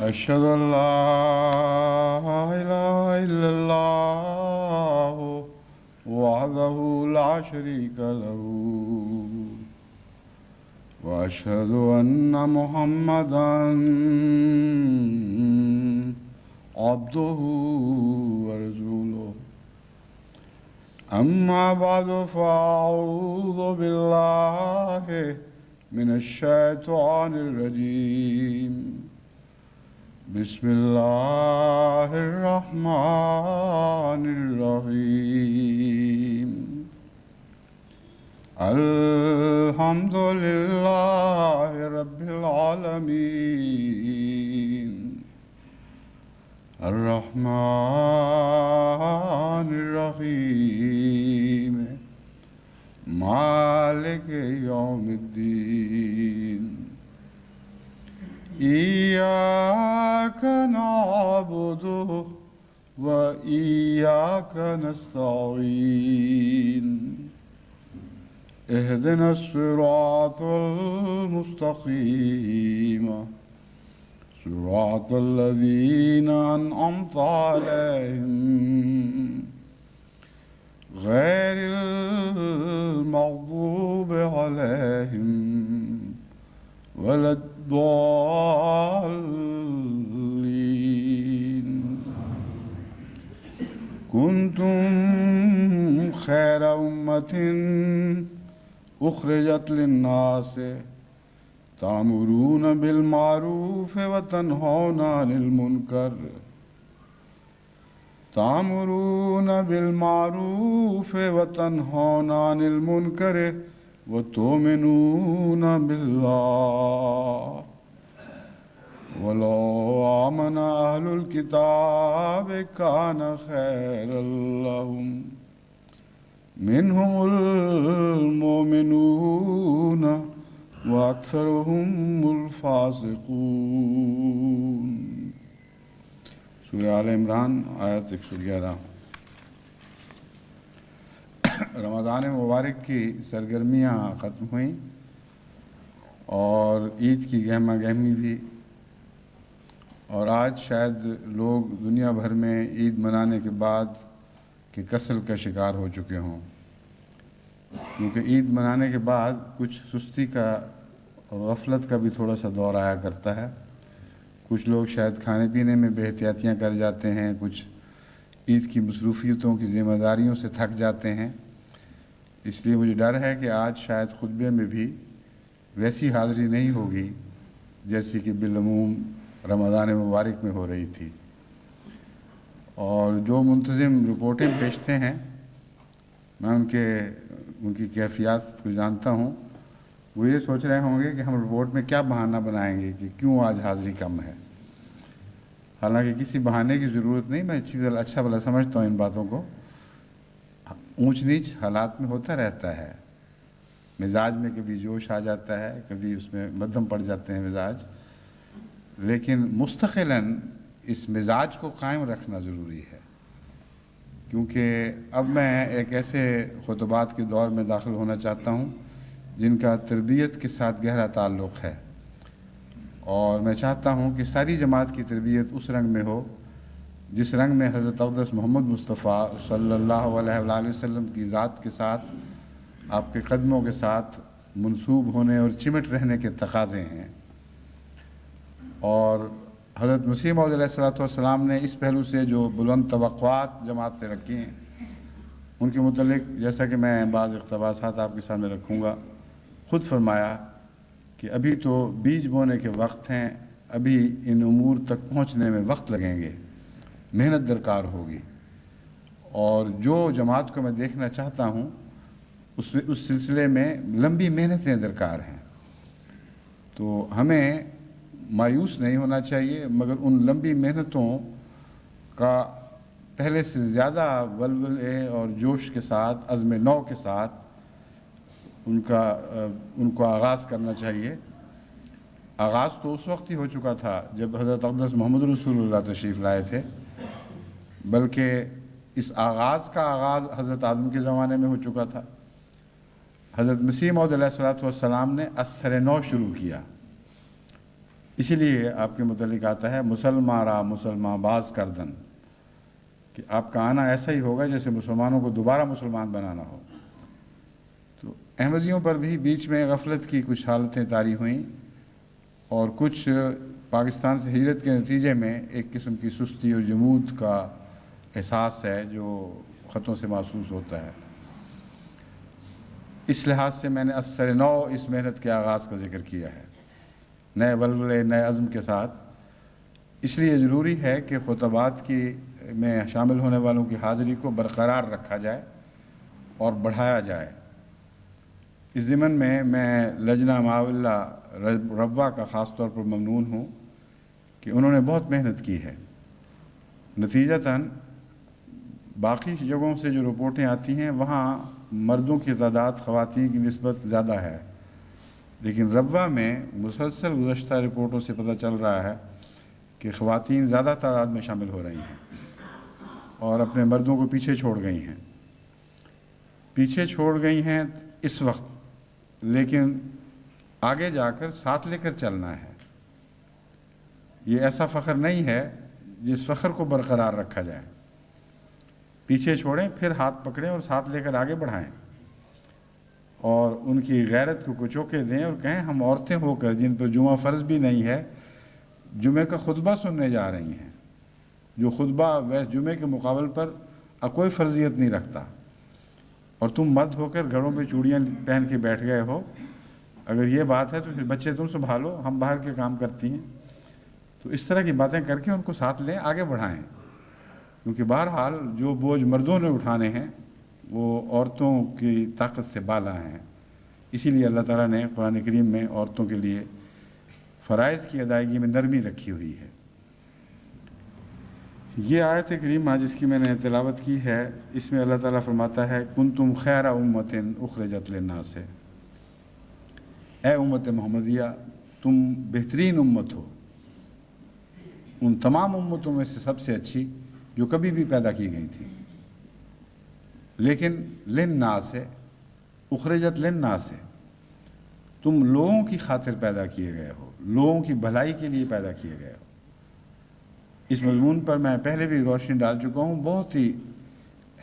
أشهد أن لا إله إلا الله وحده لا شريك له وأشهد أن محمدا عبده ورسوله أما بعد فأعوذ بالله من الشيطان الرجيم بسم الله الرحمن الرحيم الحمد لله رب العالمين الرحمن الرحيم مالك يوم الدين إياك نعبد وإياك نستعين اهدنا الصراط المستقيم صراط الذين أنعمت عليهم غير المغضوب عليهم ولا الضالين كنتم خير أمة أخرجت للناس تأمرون بالمعروف وتنهون عن المنكر وتؤمنون بالله ولو آمن أهل الكتاب كان خيرا لهم منهم المؤمنون وأكثرهم الفاسقون۔ سورہ آل عمران آیت 111۔ رمضان مبارک کی سرگرمیاں ختم ہوئیں اور عید کی گہما گہمی بھی، اور آج شاید لوگ دنیا بھر میں عید منانے کے بعد کہ کسل کا شکار ہو چکے ہوں، کیونکہ عید منانے کے بعد کچھ سستی کا اور غفلت کا بھی تھوڑا سا دور آیا کرتا ہے۔ کچھ لوگ شاید کھانے پینے میں بے احتیاطیاں کر جاتے ہیں، کچھ عید کی مصروفیتوں کی ذمہ داریوں سے تھک جاتے ہیں۔ اس لیے مجھے ڈر ہے کہ آج شاید خطبے میں بھی ویسی حاضری نہیں ہوگی جیسی کہ بالعموم رمضان مبارک میں ہو رہی تھی۔ اور جو منتظم رپورٹیں بھیجتے ہیں، میں ان کی کیفیات کو جانتا ہوں، وہ یہ سوچ رہے ہوں گے کہ ہم رپورٹ میں کیا بہانہ بنائیں گے کہ کیوں آج حاضری کم ہے۔ حالانکہ کسی بہانے کی ضرورت نہیں، میں اچھا بھلا سمجھتا ہوں ان باتوں کو۔ اونچ نیچ حالات میں ہوتا رہتا ہے، مزاج میں کبھی جوش آ جاتا ہے، کبھی اس میں مدھم پڑ جاتے ہیں مزاج، لیکن مستقلاً اس مزاج کو قائم رکھنا ضروری ہے، کیونکہ اب میں ایک ایسے خطبات کے دور میں داخل ہونا چاہتا ہوں جن کا تربیت کے ساتھ گہرا تعلق ہے، اور میں چاہتا ہوں کہ ساری جماعت کی تربیت اس رنگ میں ہو جس رنگ میں حضرت اقدس محمد مصطفیٰ صلی اللہ علیہ وآلہ وسلم کی ذات کے ساتھ، آپ کے قدموں کے ساتھ منسوب ہونے اور چمٹ رہنے کے تقاضے ہیں۔ اور حضرت مسیح موعود علیہ السلام نے اس پہلو سے جو بلند توقعات جماعت سے رکھی ہیں، ان کے متعلق جیسا کہ میں بعض اقتباسات آپ کے سامنے رکھوں گا، خود فرمایا کہ ابھی تو بیج بونے کے وقت ہیں، ابھی ان امور تک پہنچنے میں وقت لگیں گے، محنت درکار ہوگی، اور جو جماعت کو میں دیکھنا چاہتا ہوں اس سلسلے میں لمبی محنتیں درکار ہیں۔ تو ہمیں مایوس نہیں ہونا چاہیے، مگر ان لمبی محنتوں کا پہلے سے زیادہ ولولے اور جوش کے ساتھ، عزم نو کے ساتھ ان کو آغاز کرنا چاہیے۔ آغاز تو اس وقت ہی ہو چکا تھا جب حضرت اقدس محمد رسول اللہ تشریف لائے تھے، بلکہ اس آغاز کا آغاز حضرت آدم کے زمانے میں ہو چکا تھا۔ حضرت مسیح موعود علیہ السلام نے اثر نو شروع کیا، اسی لیے آپ کے متعلق آتا ہے مسلمان را مسلمان باز کردن، کہ آپ کا آنا ایسا ہی ہوگا جیسے مسلمانوں کو دوبارہ مسلمان بنانا ہو۔ تو احمدیوں پر بھی بیچ میں غفلت کی کچھ حالتیں طاری ہوئیں، اور کچھ پاکستان سے ہجرت کے نتیجے میں ایک قسم کی سستی اور جمود کا احساس ہے جو خطوں سے محسوس ہوتا ہے۔ اس لحاظ سے میں نے اثر نو اس محنت کے آغاز کا ذکر کیا ہے، نئے ولولے نئے عزم کے ساتھ۔ اس لیے ضروری ہے کہ خطبات میں شامل ہونے والوں کی حاضری کو برقرار رکھا جائے اور بڑھایا جائے۔ اس ضمن میں لجنہ معاولہ ربوہ کا خاص طور پر ممنون ہوں کہ انہوں نے بہت محنت کی ہے۔ نتیجتاً باقی جگہوں سے جو رپورٹیں آتی ہیں وہاں مردوں کی تعداد خواتین کی نسبت زیادہ ہے، لیکن ربوہ میں مسلسل گزشتہ رپورٹوں سے پتہ چل رہا ہے کہ خواتین زیادہ تعداد میں شامل ہو رہی ہیں اور اپنے مردوں کو پیچھے چھوڑ گئی ہیں اس وقت، لیکن آگے جا کر ساتھ لے کر چلنا ہے۔ یہ ایسا فخر نہیں ہے جس فخر کو برقرار رکھا جائے۔ پیچھے چھوڑیں، پھر ہاتھ پکڑیں اور ساتھ لے کر آگے بڑھائیں، اور ان کی غیرت کو کچوکے دیں اور کہیں ہم عورتیں ہو کر جن پر جمعہ فرض بھی نہیں ہے جمعے کا خطبہ سننے جا رہی ہیں، جو خطبہ جمعے کے مقابل پر کوئی فرضیت نہیں رکھتا، اور تم مرد ہو کر گھروں پہ چوڑیاں پہن کے بیٹھ گئے ہو۔ اگر یہ بات ہے تو پھر بچے تم سنبھالو، ہم باہر کے کام کرتی ہیں۔ تو اس طرح کی باتیں کر کے ان کو ساتھ لیں، آگے بڑھائیں، کیونکہ بہرحال جو بوجھ مردوں نے اٹھانے ہیں وہ عورتوں کی طاقت سے بالا ہیں۔ اسی لیے اللہ تعالیٰ نے قرآن کریم میں عورتوں کے لیے فرائض کی ادائیگی میں نرمی رکھی ہوئی ہے۔ یہ آیت کریمہ جس کی میں نے تلاوت کی ہے، اس میں اللہ تعالیٰ فرماتا ہے کنتم خیر امت اخرجت للناس، اے امت محمدیہ تم بہترین امت ہو، ان تمام امتوں میں سے سب سے اچھی جو کبھی بھی پیدا کی گئی تھی، لیکن للناس اخرجت للناس، تم لوگوں کی خاطر پیدا کیے گئے ہو، لوگوں کی بھلائی کے لیے پیدا کیے گئے ہو۔ اس مضمون پر میں پہلے بھی روشنی ڈال چکا ہوں، بہت ہی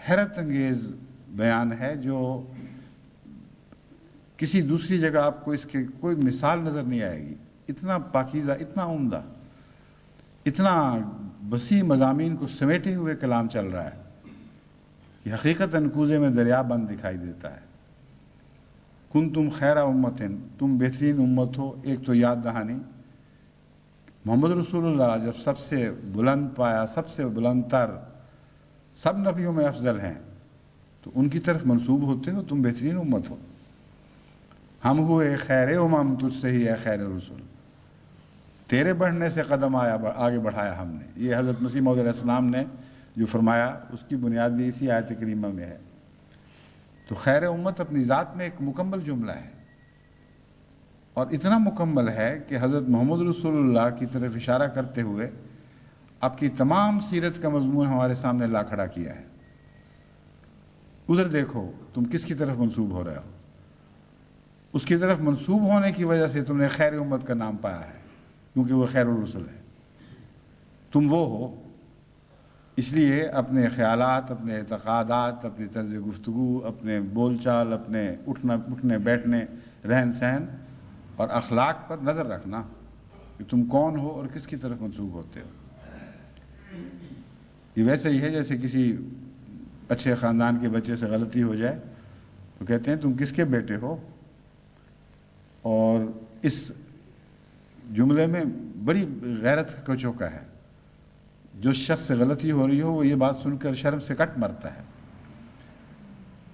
حیرت انگیز بیان ہے جو کسی دوسری جگہ آپ کو اس کے کوئی مثال نظر نہیں آئے گی۔ اتنا پاکیزہ، اتنا عمدہ، اتنا وسیع مضامین کو سمیٹے ہوئے کلام چل رہا ہے کہ حقیقتاً کوزے میں دریا بند دکھائی دیتا ہے۔ کنتم خیر امت، تم بہترین امت ہو۔ ایک تو یاد دہانی، محمد رسول اللہ جب سب سے بلند پایا، سب سے بلند تر، سب نبیوں میں افضل ہیں، تو ان کی طرف منسوب ہوتے ہو، تم بہترین امت ہو۔ ہم ہوئے خیر امم تجھ سے ہی اے خیر رسول، تیرے بڑھنے سے قدم آگے بڑھایا ہم نے۔ یہ حضرت مسیح موعود علیہ السلام نے جو فرمایا اس کی بنیاد بھی اسی آیت کریمہ میں ہے۔ تو خیر امت اپنی ذات میں ایک مکمل جملہ ہے، اور اتنا مکمل ہے کہ حضرت محمد رسول اللہ کی طرف اشارہ کرتے ہوئے آپ کی تمام سیرت کا مضمون ہمارے سامنے لا کھڑا کیا ہے۔ ادھر دیکھو تم کس کی طرف منسوب ہو رہے ہو، اس کی طرف منسوب ہونے کی وجہ سے تم نے خیر امت کا نام پایا ہے، کیونکہ وہ خیر الرسل ہے، تم وہ ہو۔ اس لیے اپنے خیالات، اپنے اعتقادات، اپنی طرز گفتگو، اپنے بول چال، اپنے اٹھنے بیٹھنے، رہن سہن اور اخلاق پر نظر رکھنا کہ تم کون ہو اور کس کی طرف منسوب ہوتے ہو۔ یہ ویسے ہی ہے جیسے کسی اچھے خاندان کے بچے سے غلطی ہو جائے تو کہتے ہیں تم کس کے بیٹے ہو، اور اس جملے میں بڑی غیرت کا چوکا ہے۔ جو شخص سے غلطی ہو رہی ہو وہ یہ بات سن کر شرم سے کٹ مرتا ہے۔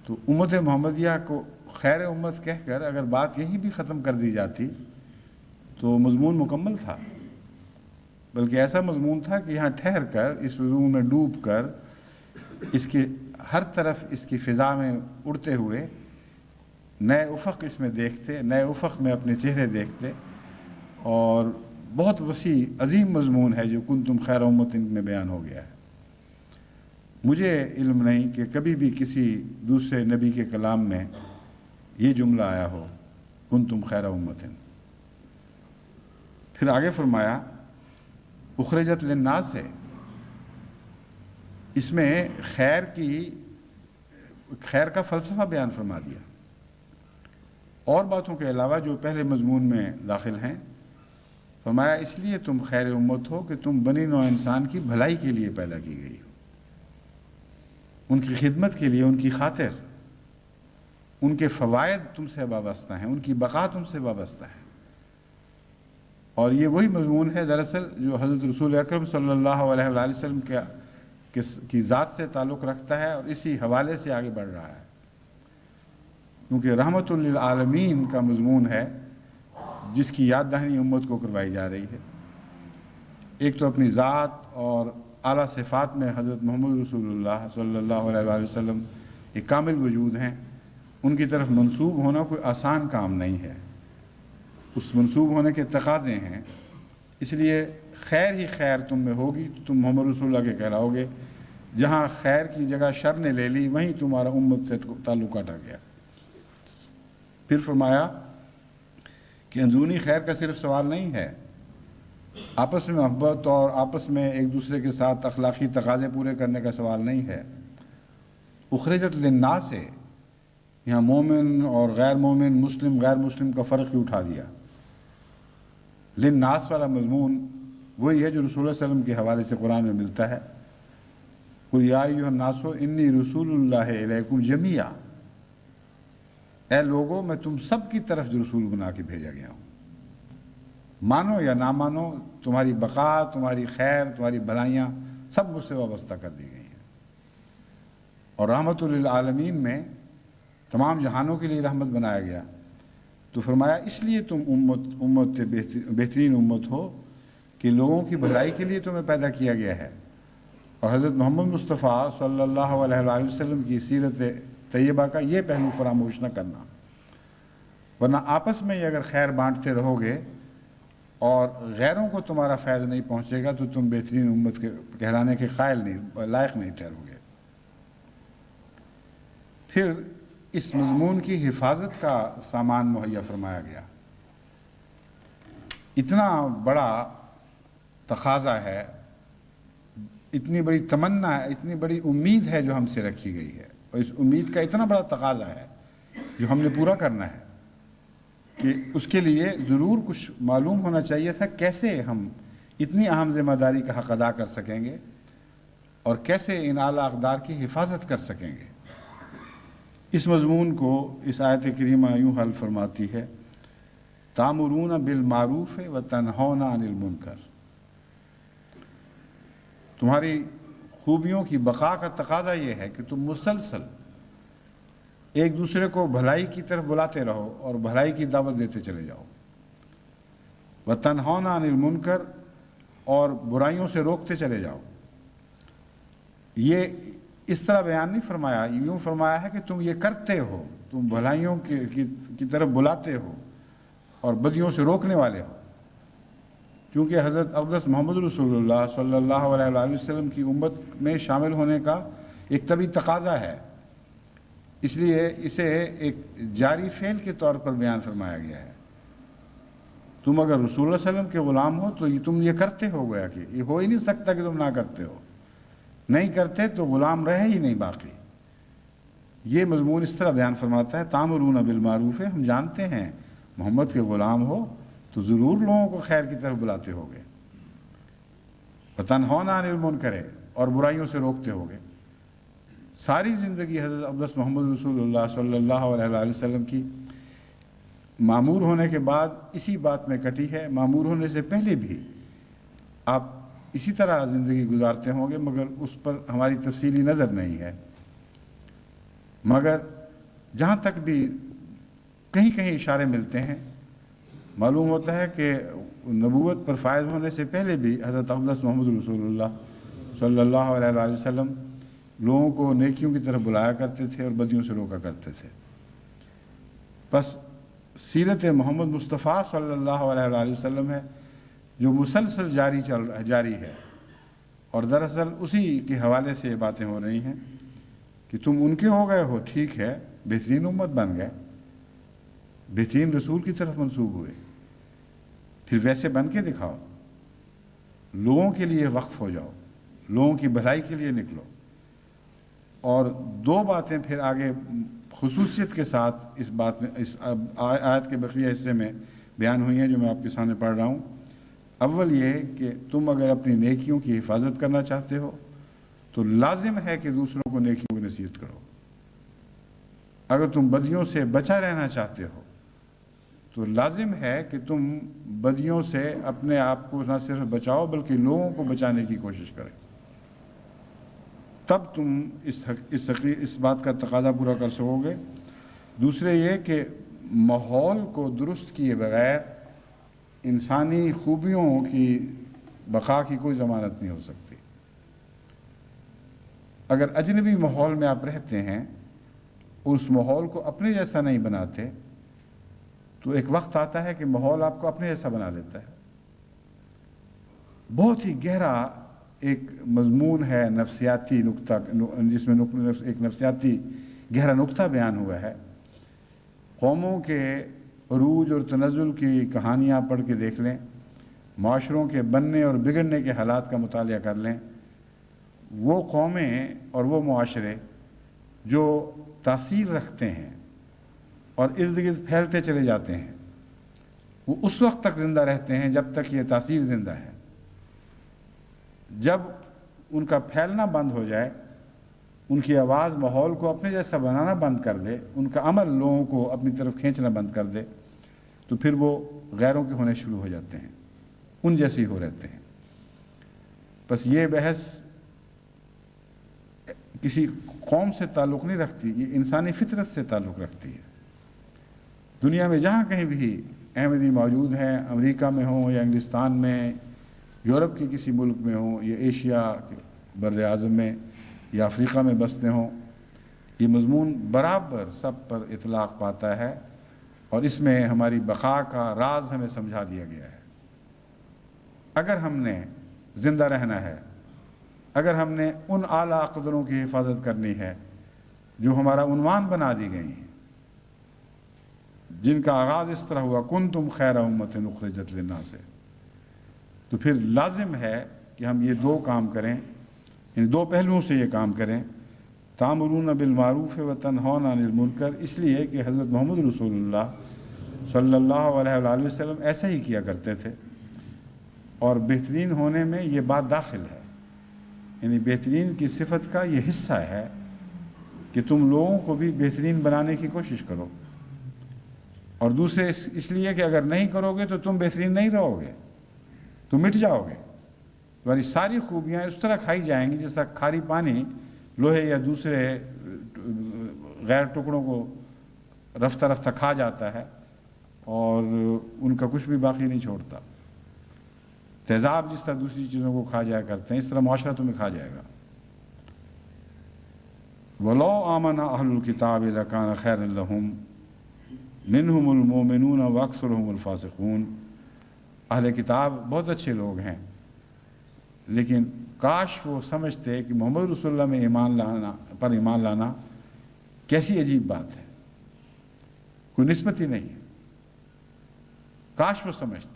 تو امت محمدیہ کو خیر امت کہہ کر اگر بات یہیں بھی ختم کر دی جاتی تو مضمون مکمل تھا، بلکہ ایسا مضمون تھا کہ یہاں ٹھہر کر، اس مضمون میں ڈوب کر، اس کی ہر طرف اس کی فضا میں اڑتے ہوئے نئے افق اس میں دیکھتے، نئے افق میں اپنے چہرے دیکھتے، اور بہت وسیع عظیم مضمون ہے جو کنتم خیر امت میں بیان ہو گیا ہے۔ مجھے علم نہیں کہ کبھی بھی کسی دوسرے نبی کے کلام میں یہ جملہ آیا ہو کنتم خیر امت، پھر آگے فرمایا اخرجت للناس سے، اس میں خیر کا فلسفہ بیان فرما دیا، اور باتوں کے علاوہ جو پہلے مضمون میں داخل ہیں۔ فرمایا اس لیے تم خیر امت ہو کہ تم بنی نوع انسان کی بھلائی کے لیے پیدا کی گئی ہو، ان کی خدمت کے لیے، ان کی خاطر، ان کے فوائد تم سے وابستہ ہیں، ان کی بقا تم سے وابستہ ہے۔ اور یہ وہی مضمون ہے دراصل جو حضرت رسول اکرم صلی اللہ علیہ وآلہ وسلم کی ذات سے تعلق رکھتا ہے، اور اسی حوالے سے آگے بڑھ رہا ہے، کیونکہ رحمت للعالمین کا مضمون ہے جس کی یاد دہانی امت کو کروائی جا رہی ہے۔ ایک تو اپنی ذات اور اعلیٰ صفات میں حضرت محمد رسول اللہ صلی اللہ علیہ وآلہ وسلم ایک کامل وجود ہیں، ان کی طرف منسوب ہونا کوئی آسان کام نہیں ہے، اس منسوب ہونے کے تقاضے ہیں۔ اس لیے خیر ہی خیر تم میں ہوگی تو تم محمد رسول اللہ کے کہلاؤ گے، جہاں خیر کی جگہ شر نے لے لی وہیں تمہارا امت سے تعلق کاٹا گیا۔ پھر فرمایا کہ اندرونی خیر کا صرف سوال نہیں ہے، آپس میں محبت اور آپس میں ایک دوسرے کے ساتھ اخلاقی تقاضے پورے کرنے کا سوال نہیں ہے۔ اخرجت للناس سے یہاں مومن اور غیر مومن، مسلم غیر مسلم کا فرق ہی اٹھا دیا۔ للناس والا مضمون وہی ہے جو رسول اللہ صلی اللہ علیہ وسلم کے حوالے سے قرآن میں ملتا ہے، قل یا ایھا الناس انی رسول اللہ الیکم جمیعا، اے لوگو میں تم سب کی طرف جو رسول بنا کے بھیجا گیا ہوں، مانو یا نہ مانو، تمہاری بقا، تمہاری خیر، تمہاری بھلائیاں سب مجھ سے وابستہ کر دی گئی ہیں۔ اور رحمت للعالمین میں تمام جہانوں کے لیے رحمت بنایا گیا، تو فرمایا اس لیے تم امت بہترین امت ہو کہ لوگوں کی بھلائی کے لیے تمہیں پیدا کیا گیا ہے۔ اور حضرت محمد مصطفیٰ صلی اللہ علیہ وآلہ وسلم کی سیرت طیبہ کا یہ پہلو فراموش نہ کرنا، ورنہ آپس میں ہی اگر خیر بانٹتے رہو گے اور غیروں کو تمہارا فیض نہیں پہنچے گا تو تم بہترین امت کے کہلانے کے لائق نہیں ٹھہرو گے۔ پھر اس مضمون کی حفاظت کا سامان مہیا فرمایا گیا۔ اتنا بڑا تقاضا ہے، اتنی بڑی تمنا ہے، اتنی بڑی امید ہے جو ہم سے رکھی گئی ہے، اور اس امید کا اتنا بڑا تقاضا ہے جو ہم نے پورا کرنا ہے کہ اس کے لیے ضرور کچھ معلوم ہونا چاہیے تھا کیسے ہم اتنی اہم ذمہ داری کا حق ادا کر سکیں گے اور کیسے ان اعلیٰ اقدار کی حفاظت کر سکیں گے۔ اس مضمون کو اس آیت کریمہ یوں حل فرماتی ہے، تامرون بالمعروف وتنہون عن المنکر، تمہاری خوبیوں کی بقا کا تقاضا یہ ہے کہ تم مسلسل ایک دوسرے کو بھلائی کی طرف بلاتے رہو اور بھلائی کی دعوت دیتے چلے جاؤ، وتنہون عن المنکر، اور برائیوں سے روکتے چلے جاؤ۔ یہ اس طرح بیان نہیں فرمایا، یوں فرمایا ہے کہ تم یہ کرتے ہو، تم بھلائیوں کی طرف بلاتے ہو اور بدیوں سے روکنے والے ہو، کیونکہ حضرت اقدس محمد رسول اللہ صلی اللہ علیہ وآلہ وسلم کی امت میں شامل ہونے کا ایک طبی تقاضا ہے، اس لیے اسے ایک جاری فعل کے طور پر بیان فرمایا گیا ہے۔ تم اگر رسول اللہ صلی اللہ علیہ وسلم کے غلام ہو تو تم یہ کرتے ہو، گیا کہ یہ ہو ہی نہیں سکتا کہ تم نہ کرتے ہو، نہیں کرتے تو غلام رہے ہی نہیں باقی۔ یہ مضمون اس طرح بیان فرماتا ہے، تامرون بالمعروف، ہم جانتے ہیں محمد کے غلام ہو تو ضرور لوگوں کو خیر کی طرف بلاتے ہوگے، وتنہون عن المنکر، اور برائیوں سے روکتے ہوگے۔ ساری زندگی حضرت اقدس محمد رسول اللہ صلی اللہ علیہ وآلہ وسلم کی معمور ہونے کے بعد اسی بات میں کٹی ہے، معمور ہونے سے پہلے بھی آپ اسی طرح زندگی گزارتے ہوں گے، مگر اس پر ہماری تفصیلی نظر نہیں ہے۔ مگر جہاں تک بھی کہیں کہیں اشارے ملتے ہیں، معلوم ہوتا ہے کہ نبوت پر فائز ہونے سے پہلے بھی حضرت اقدس محمد رسول اللہ صلی اللہ علیہ وآلہ وسلم لوگوں کو نیکیوں کی طرف بلایا کرتے تھے اور بدیوں سے روکا کرتے تھے۔ بس سیرت محمد مصطفیٰ صلی اللہ علیہ وآلہ وسلم ہے جو مسلسل جاری ہے، اور دراصل اسی کے حوالے سے یہ باتیں ہو رہی ہیں کہ تم ان کے ہو گئے ہو، ٹھیک ہے، بہترین امت بن گئے، بہترین رسول کی طرف منسوب ہوئے، پھر ویسے بن کے دکھاؤ، لوگوں کے لیے وقف ہو جاؤ، لوگوں کی بھلائی کے لیے نکلو۔ اور دو باتیں پھر آگے خصوصیت کے ساتھ اس بات میں، اس آیت کے بقیہ حصے میں بیان ہوئی ہیں جو میں آپ کے سامنے پڑھ رہا ہوں۔ اول یہ کہ تم اگر اپنی نیکیوں کی حفاظت کرنا چاہتے ہو تو لازم ہے کہ دوسروں کو نیکیوں کی نصیحت کرو۔ اگر تم بدیوں سے بچا رہنا چاہتے ہو تو لازم ہے کہ تم بدیوں سے اپنے آپ کو نہ صرف بچاؤ بلکہ لوگوں کو بچانے کی کوشش کریں، تب تم اس بات کا تقاضا پورا کر سکو گے۔ دوسرے یہ کہ ماحول کو درست کیے بغیر انسانی خوبیوں کی بقا کی کوئی ضمانت نہیں ہو سکتی۔ اگر اجنبی ماحول میں آپ رہتے ہیں، اس ماحول کو اپنے جیسا نہیں بناتے تو ایک وقت آتا ہے کہ ماحول آپ کو اپنے جیسا بنا لیتا ہے۔ بہت ہی گہرا ایک مضمون ہے نفسیاتی نقطہ، جس میں ایک نفسیاتی گہرا نقطہ بیان ہوا ہے۔ قوموں کے عروج اور تنزل کی کہانیاں پڑھ کے دیکھ لیں، معاشروں کے بننے اور بگڑنے کے حالات کا مطالعہ کر لیں۔ وہ قومیں اور وہ معاشرے جو تاثیر رکھتے ہیں اور ارد گرد پھیلتے چلے جاتے ہیں، وہ اس وقت تک زندہ رہتے ہیں جب تک یہ تاثیر زندہ ہے۔ جب ان کا پھیلنا بند ہو جائے، ان کی آواز ماحول کو اپنے جیسا بنانا بند کر دے، ان کا عمل لوگوں کو اپنی طرف کھینچنا بند کر دے، تو پھر وہ غیروں کے ہونے شروع ہو جاتے ہیں، ان جیسے ہی ہو رہتے ہیں۔ بس یہ بحث کسی قوم سے تعلق نہیں رکھتی، یہ انسانی فطرت سے تعلق رکھتی ہے۔ دنیا میں جہاں کہیں بھی احمدی موجود ہیں، امریکہ میں ہوں یا انگلستان میں، یورپ کے کسی ملک میں ہوں یا ایشیا کے بر اعظم میں یا افریقہ میں بستے ہوں، یہ مضمون برابر سب پر اطلاق پاتا ہے، اور اس میں ہماری بقا کا راز ہمیں سمجھا دیا گیا ہے۔ اگر ہم نے زندہ رہنا ہے، اگر ہم نے ان اعلیٰ قدروں کی حفاظت کرنی ہے جو ہمارا عنوان بنا دی گئی ہیں، جن کا آغاز اس طرح ہوا کنتم خیر امۃ اخرجت للناس سے، تو پھر لازم ہے کہ ہم یہ دو کام کریں، ان دو پہلوؤں سے یہ کام کریں۔ تامرون بالمعروف وتنہون عن المنکر، اس لیے کہ حضرت محمد رسول اللہ صلی اللہ علیہ وآلہ وسلم ایسا ہی کیا کرتے تھے، اور بہترین ہونے میں یہ بات داخل ہے، یعنی بہترین کی صفت کا یہ حصہ ہے کہ تم لوگوں کو بھی بہترین بنانے کی کوشش کرو۔ اور دوسرے اس لیے کہ اگر نہیں کرو گے تو تم بہترین نہیں رہو گے، تم مٹ جاؤ گے، تمہاری ساری خوبیاں اس طرح کھائی جائیں گی جس طرح کھاری پانی لوہے یا دوسرے غیر ٹکڑوں کو رفتہ رفتہ کھا جاتا ہے اور ان کا کچھ بھی باقی نہیں چھوڑتا۔ تیزاب جس طرح دوسری چیزوں کو کھا جایا کرتے ہیں، اس طرح معاشرہ تمہیں کھا جائے گا۔ وَلَوْ آمَنَ أَهْلُ الْكِتَابِ لَكَانَ خَيْرًا لَهُمْ مِنْهُمُ الْمُؤْمِنُونَ وَأَكْثَرُهُمُ الْفَاسِقُونَ۔ اہل کتاب بہت اچھے لوگ ہیں، لیکن کاش وہ سمجھتے کہ محمد رسول اللہ میں ایمان لانا کیسی عجیب بات ہے، کوئی نسبت ہی نہیں ہے۔ کاش وہ سمجھتے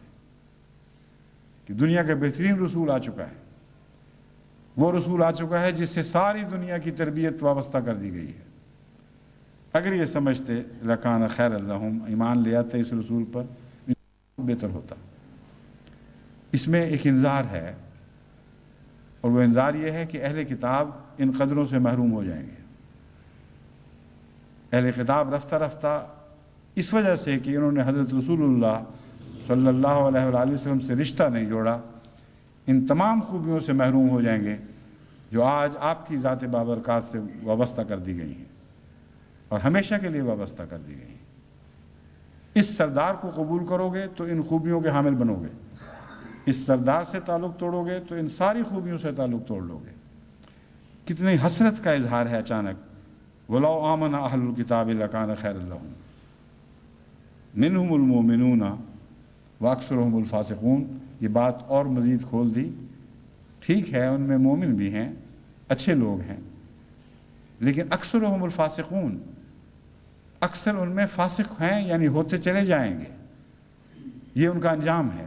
کہ دنیا کا بہترین رسول آ چکا ہے، وہ رسول آ چکا ہے جس سے ساری دنیا کی تربیت وابستہ کر دی گئی ہے۔ اگر یہ سمجھتے لکان خیر لہم، ایمان لے آتے اس رسول پر، بہتر ہوتا۔ اس میں ایک انذار ہے، اور وہ انذار یہ ہے کہ اہل کتاب ان قدروں سے محروم ہو جائیں گے۔ اہل کتاب رفتہ رفتہ اس وجہ سے کہ انہوں نے حضرت رسول اللہ صلی اللہ علیہ وآلہ وسلم سے رشتہ نہیں جوڑا، ان تمام خوبیوں سے محروم ہو جائیں گے جو آج آپ کی ذات بابرکات سے وابستہ کر دی گئی ہیں اور ہمیشہ کے لیے وابستہ کر دی گئی ہیں۔ اس سردار کو قبول کرو گے تو ان خوبیوں کے حامل بنو گے، اس سردار سے تعلق توڑو گے تو ان ساری خوبیوں سے تعلق توڑ لو گے۔ کتنی حسرت کا اظہار ہے اچانک، وَلَوْ آمَنَ أَهْلُ الْكِتَابِ لَكَانَ خَيْرًا لَهُمْ مِنْهُمُ الْمُؤْمِنُونَ وَأَكْثَرُهُمُ الْفَاسِقُونَ۔ یہ بات اور مزید کھول دی۔ ٹھیک ہے ان میں مومن بھی ہیں، اچھے لوگ ہیں، لیکن اکثرهم الفاسقون، اکثر ان میں فاسق ہیں، یعنی ہوتے چلے جائیں گے، یہ ان کا انجام ہے۔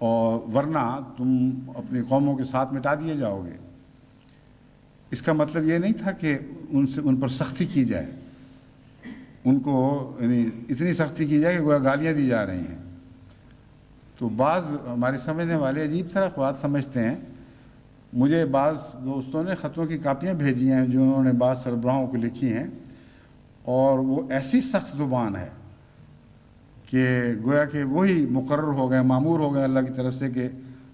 اور ورنہ تم اپنی قوموں کے ساتھ مٹا دیے جاؤ گے۔ اس کا مطلب یہ نہیں تھا کہ ان پر سختی کی جائے، ان کو یعنی اتنی سختی کی جائے کہ گویا گالیاں دی جا رہی ہیں۔ تو بعض ہمارے سمجھنے والے عجیب طرح بات سمجھتے ہیں۔ مجھے بعض دوستوں نے خطوں کی کاپیاں بھیجی ہیں جو انہوں نے بعض سربراہوں کو لکھی ہیں، اور وہ ایسی سخت زبان ہے کہ گویا کہ وہی مقرر ہو گئے، مامور ہو گئے اللہ کی طرف سے کہ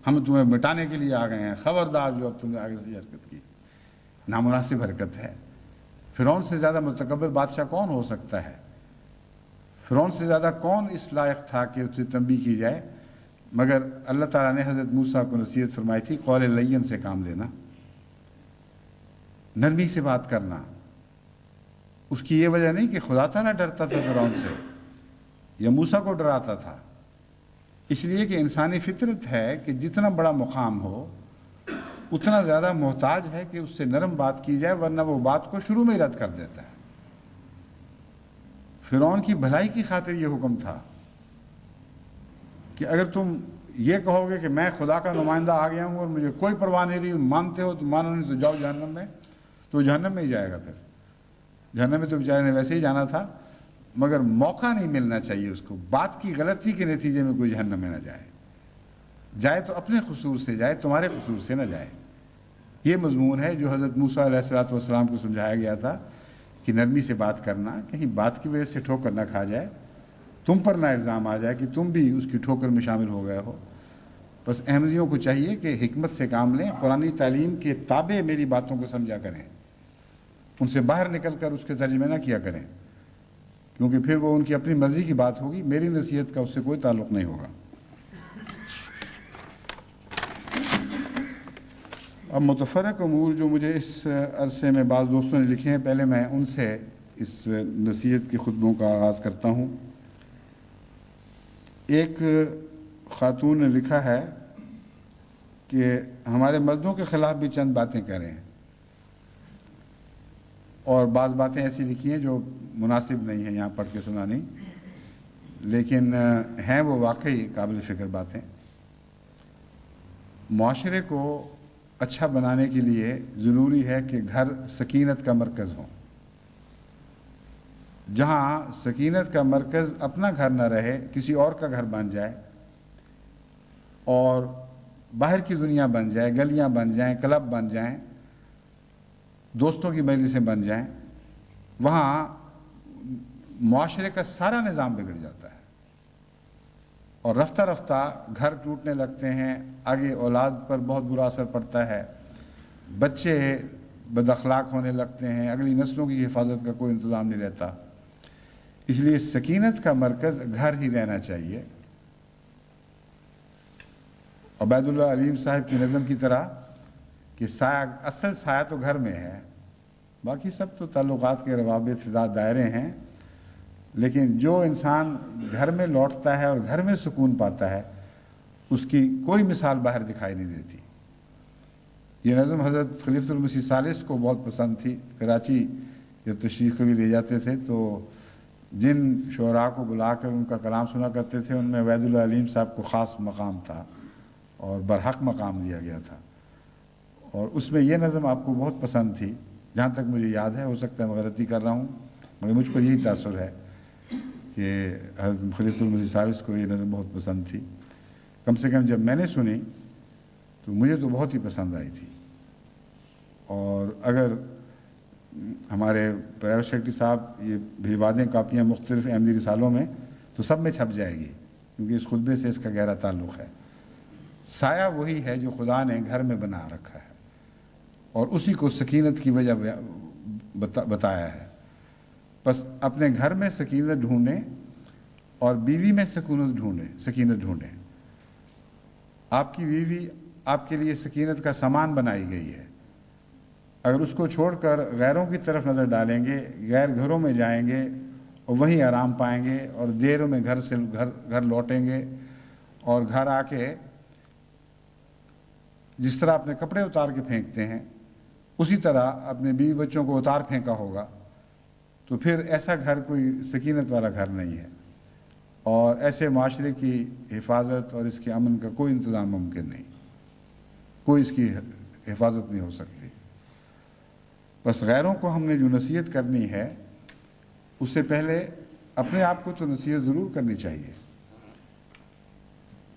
ہم تمہیں مٹانے کے لیے آ گئے ہیں، خبردار جو اب تم نے آگے سے یہ حرکت کی۔ نامناسب حرکت ہے۔ فرعون سے زیادہ متکبر بادشاہ کون ہو سکتا ہے؟ فرعون سے زیادہ کون اس لائق تھا کہ اسے تنبیہ کی جائے؟ مگر اللہ تعالیٰ نے حضرت موسیٰ کو نصیحت فرمائی تھی، قول لین سے کام لینا، نرمی سے بات کرنا۔ اس کی یہ وجہ نہیں کہ خدا تعالیٰ ڈرتا تھا فرعون سے یا موسیٰ کو ڈراتا تھا، اس لیے کہ انسانی فطرت ہے کہ جتنا بڑا مقام ہو اتنا زیادہ محتاج ہے کہ اس سے نرم بات کی جائے، ورنہ وہ بات کو شروع میں ہی رد کر دیتا ہے۔ فرعون کی بھلائی کی خاطر یہ حکم تھا کہ اگر تم یہ کہو گے کہ میں خدا کا نمائندہ آ گیا ہوں اور مجھے کوئی پرواہ نہیں رہی، مانتے ہو تو مانو، نہیں تو جاؤ جہنم میں، تو جہنم میں ہی جائے گا۔ پھر جہنم میں تو بیچارے نے ویسے ہی جانا تھا، مگر موقع نہیں ملنا چاہیے اس کو، بات کی غلطی کے نتیجے میں کوئی جہنم میں نہ جائے، جائے تو اپنے قصور سے جائے، تمہارے قصور سے نہ جائے۔ یہ مضمون ہے جو حضرت موسیٰ علیہ السلام کو سمجھایا گیا تھا کہ نرمی سے بات کرنا، کہیں بات کی وجہ سے ٹھوکر نہ کھا جائے، تم پر نہ الزام آ جائے کہ تم بھی اس کی ٹھوکر میں شامل ہو گئے ہو۔ بس احمدیوں کو چاہیے کہ حکمت سے کام لیں، قرآنی تعلیم کے تابع میری باتوں کو سمجھا کریں، ان سے باہر نکل کر اس کے ترجمے نہ کیا کریں، کیونکہ پھر وہ ان کی اپنی مرضی کی بات ہوگی، میری نصیحت کا اس سے کوئی تعلق نہیں ہوگا۔ اب متفرق امور جو مجھے اس عرصے میں بعض دوستوں نے لکھے ہیں، پہلے میں ان سے اس نصیحت کے خطبوں کا آغاز کرتا ہوں۔ ایک خاتون نے لکھا ہے کہ ہمارے مردوں کے خلاف بھی چند باتیں کریں، اور بعض باتیں ایسی لکھی ہیں جو مناسب نہیں ہیں یہاں پڑھ کے سنانی، لیکن ہیں وہ واقعی قابل فکر باتیں۔ معاشرے کو اچھا بنانے کے لیے ضروری ہے کہ گھر سکینت کا مرکز ہو۔ جہاں سکینت کا مرکز اپنا گھر نہ رہے، کسی اور کا گھر بن جائے اور باہر کی دنیا بن جائے، گلیاں بن جائیں، کلب بن جائیں، دوستوں کی مجلسیں بن جائیں، وہاں معاشرے کا سارا نظام بگڑ جاتا ہے اور رفتہ رفتہ گھر ٹوٹنے لگتے ہیں، آگے اولاد پر بہت برا اثر پڑتا ہے، بچے بد اخلاق ہونے لگتے ہیں، اگلی نسلوں کی حفاظت کا کوئی انتظام نہیں رہتا۔ اس لیے سکینت کا مرکز گھر ہی رہنا چاہیے۔ عبید اللہ علیم صاحب کی نظم کی طرح کہ سایہ، اصل سایہ تو گھر میں ہے، باقی سب تو تعلقات کے روابط دائرے ہیں، لیکن جو انسان گھر میں لوٹتا ہے اور گھر میں سکون پاتا ہے، اس کی کوئی مثال باہر دکھائی نہیں دیتی۔ یہ نظم حضرت خلیفۃ المسیح ثالث کو بہت پسند تھی۔ کراچی جب تشریف کبھی لے جاتے تھے تو جن شعراء کو بلا کر ان کا کلام سنا کرتے تھے، ان میں عبید اللہ علیم صاحب کو خاص مقام تھا اور برحق مقام دیا گیا تھا، اور اس میں یہ نظم آپ کو بہت پسند تھی، جہاں تک مجھے یاد ہے، ہو سکتا ہے میں غلطی کر رہا ہوں، مگر مجھ پر یہی تاثر ہے کہ حضرت خلیفۃ المسیح ثالث کو یہ نظم بہت پسند تھی۔ کم سے کم جب میں نے سنی تو مجھے تو بہت ہی پسند آئی تھی، اور اگر ہمارے پرائیویٹ سیکرٹری صاحب یہ بھجوا دیں کاپیاں مختلف احمدی رسالوں میں تو سب میں چھپ جائے گی، کیونکہ اس خطبے سے اس کا گہرا تعلق ہے۔ سایہ وہی ہے جو خدا نے گھر میں بنا رکھا ہے، اور اسی کو سکینت کی وجہ بتایا ہے۔ بس اپنے گھر میں سکینت ڈھونڈیں اور بیوی میں سکینت ڈھونڈیں۔ آپ کی بیوی آپ کے لیے سکینت کا سامان بنائی گئی ہے، اگر اس کو چھوڑ کر غیروں کی طرف نظر ڈالیں گے، غیر گھروں میں جائیں گے اور وہیں آرام پائیں گے، اور دیر میں گھر لوٹیں گے، اور گھر آ کے جس طرح اپنے کپڑے اتار کے پھینکتے ہیں اسی طرح اپنے بیوی بچوں کو اتار پھینکا ہوگا، تو پھر ایسا گھر کوئی سکینت والا گھر نہیں ہے۔ اور ایسے معاشرے کی حفاظت اور اس کے امن کا کوئی انتظام ممکن نہیں، کوئی اس کی حفاظت نہیں ہو سکتی۔ بس غیروں کو ہم نے جو نصیحت کرنی ہے اس سے پہلے اپنے آپ کو تو نصیحت ضرور کرنی چاہیے۔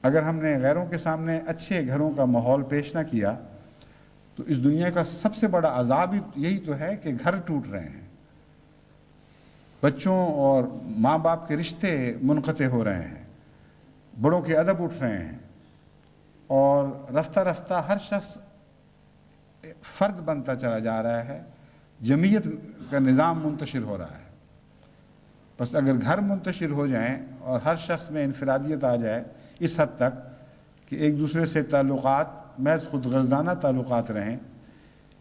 اگر ہم نے غیروں کے سامنے اچھے گھروں کا ماحول پیش نہ کیا تو اس دنیا کا سب سے بڑا عذاب یہی تو ہے کہ گھر ٹوٹ رہے ہیں، بچوں اور ماں باپ کے رشتے منقطع ہو رہے ہیں، بڑوں کے ادب اٹھ رہے ہیں، اور رفتہ رفتہ ہر شخص فرد بنتا چلا جا رہا ہے، جمعیت کا نظام منتشر ہو رہا ہے۔ بس اگر گھر منتشر ہو جائیں اور ہر شخص میں انفرادیت آ جائے اس حد تک کہ ایک دوسرے سے تعلقات محض خود غرضانہ تعلقات رہیں،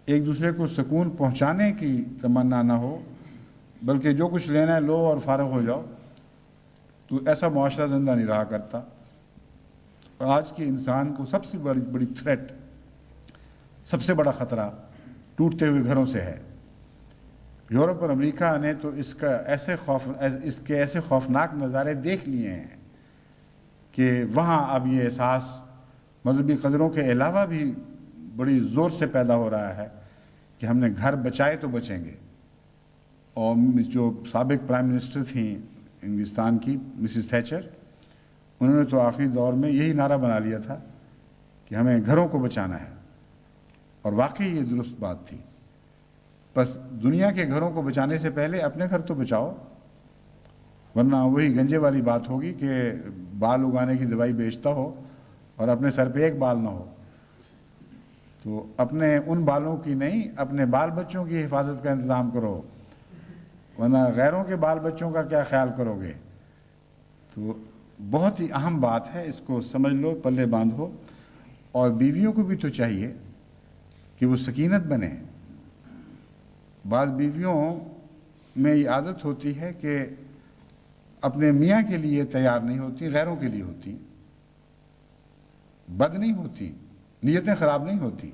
ایک دوسرے کو سکون پہنچانے کی تمنا نہ ہو بلکہ جو کچھ لینا ہے لو اور فارغ ہو جاؤ، تو ایسا معاشرہ زندہ نہیں رہا کرتا۔ آج کے انسان کو سب سے بڑی تھریٹ، سب سے بڑا خطرہ ٹوٹتے ہوئے گھروں سے ہے۔ یورپ اور امریکہ نے تو اس کے ایسے خوفناک نظارے دیکھ لیے ہیں کہ وہاں اب یہ احساس مذہبی قدروں کے علاوہ بھی بڑی زور سے پیدا ہو رہا ہے کہ ہم نے گھر بچائے تو بچیں گے۔ اور جو سابق پرائم منسٹر تھیں انگلستان کی مسز تھیچر، انہوں نے تو آخری دور میں یہی نعرہ بنا لیا تھا کہ ہمیں گھروں کو بچانا ہے، اور واقعی یہ درست بات تھی۔ بس دنیا کے گھروں کو بچانے سے پہلے اپنے گھر تو بچاؤ، ورنہ وہی گنجے والی بات ہوگی کہ بال اگانے کی دوائی بیچتا ہو اور اپنے سر پہ ایک بال نہ ہو۔ تو اپنے ان بالوں کی نہیں، اپنے بال بچوں کی حفاظت کا انتظام کرو، ورنہ غیروں کے بال بچوں کا کیا خیال کرو گے؟ تو بہت ہی اہم بات ہے، اس کو سمجھ لو، پلے باندھو۔ اور بیویوں کو بھی تو چاہیے کہ وہ سکینت بنے۔ بعض بیویوں میں یہ عادت ہوتی ہے کہ اپنے میاں کے لیے تیار نہیں ہوتی، غیروں کے لیے ہوتی، بد نہیں ہوتی، نیتیں خراب نہیں ہوتی،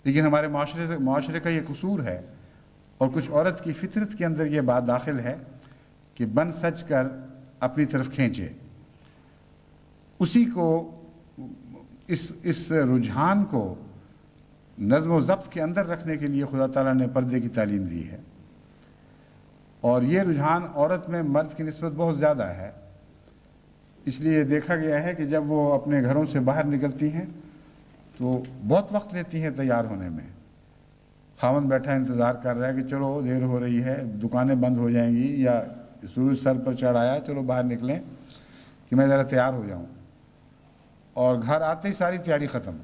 لیکن ہمارے معاشرے کا یہ قصور ہے، اور کچھ عورت کی فطرت کے اندر یہ بات داخل ہے کہ بن سج کر اپنی طرف کھینچے۔ اسی کو اس رجحان کو نظم و ضبط کے اندر رکھنے کے لیے خدا تعالیٰ نے پردے کی تعلیم دی ہے، اور یہ رجحان عورت میں مرد کی نسبت بہت زیادہ ہے۔ اس لیے دیکھا گیا ہے کہ جب وہ اپنے گھروں سے باہر نکلتی ہیں تو بہت وقت لیتی ہیں تیار ہونے میں۔ خاوند بیٹھا انتظار کر رہا ہے کہ چلو دیر ہو رہی ہے، دکانیں بند ہو جائیں گی، یا سورج سر پر چڑھ آیا، چلو باہر نکلیں کہ میں ذرا تیار ہو جاؤں، اور گھر آتے ہی ساری تیاری ختم،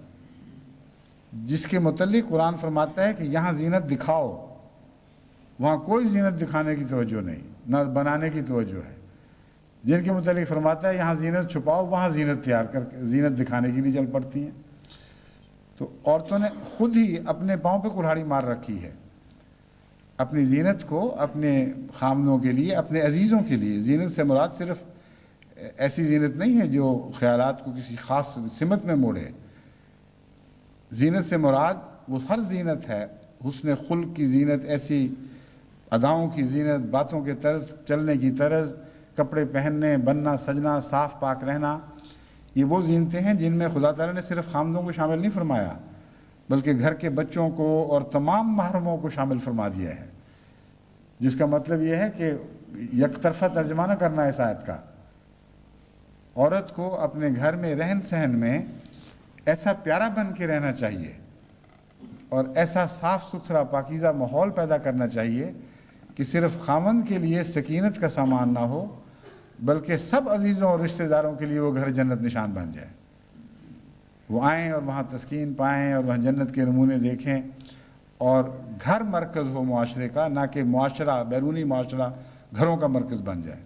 جس کے متعلق قرآن فرماتا ہے کہ یہاں زینت دکھاؤ، وہاں کوئی زینت دکھانے کی توجہ نہیں، نہ بنانے کی توجہ ہے۔ جن کے متعلق فرماتا ہے یہاں زینت چھپاؤ، وہاں زینت تیار کر کے زینت دکھانے کے لیے چل پڑتی ہیں۔ تو عورتوں نے خود ہی اپنے پاؤں پہ کلہاڑی مار رکھی ہے، اپنی زینت کو اپنے خامنوں کے لیے، اپنے عزیزوں کے لیے۔ زینت سے مراد صرف ایسی زینت نہیں ہے جو خیالات کو کسی خاص سمت میں موڑے۔ زینت سے مراد وہ ہر زینت ہے، حسن خلق کی زینت، ایسی اداؤں کی زینت، باتوں کے طرز، چلنے کی طرز، کپڑے پہننے، بننا سجنا، صاف پاک رہنا۔ یہ وہ زینتیں ہیں جن میں خدا تعالیٰ نے صرف خامدوں کو شامل نہیں فرمایا بلکہ گھر کے بچوں کو اور تمام محرموں کو شامل فرما دیا ہے، جس کا مطلب یہ ہے کہ یک طرفہ ترجمہ نہ کرنا اس آیت کا۔ عورت کو اپنے گھر میں رہن سہن میں ایسا پیارا بن کے رہنا چاہیے، اور ایسا صاف ستھرا پاکیزہ ماحول پیدا کرنا چاہیے کہ صرف خاوند کے لیے سکینت کا سامان نہ ہو بلکہ سب عزیزوں اور رشتہ داروں کے لیے وہ گھر جنت نشان بن جائے۔ وہ آئیں اور وہاں تسکین پائیں اور وہاں جنت کے نمونے دیکھیں، اور گھر مرکز ہو معاشرے کا، نہ کہ معاشرہ، بیرونی معاشرہ گھروں کا مرکز بن جائے۔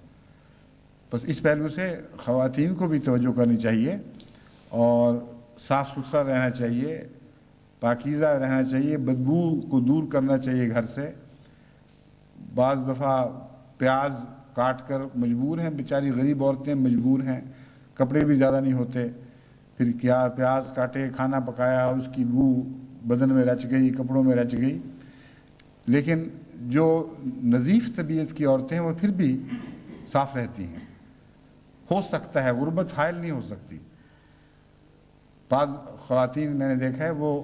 بس اس پہلو سے خواتین کو بھی توجہ کرنی چاہیے، اور صاف ستھرا رہنا چاہیے، پاکیزہ رہنا چاہیے، بدبو کو دور کرنا چاہیے گھر سے۔ بعض دفعہ پیاز کاٹ کر مجبور ہیں، بیچاری غریب عورتیں مجبور ہیں، کپڑے بھی زیادہ نہیں ہوتے، پھر کیا پیاز کاٹے، کھانا پکایا، اور اس کی بو بدن میں رچ گئی، کپڑوں میں رچ گئی۔ لیکن جو نظیف طبیعت کی عورتیں ہیں وہ پھر بھی صاف رہتی ہیں، ہو سکتا ہے، غربت حائل نہیں ہو سکتی۔ بعض خواتین میں نے دیکھا ہے وہ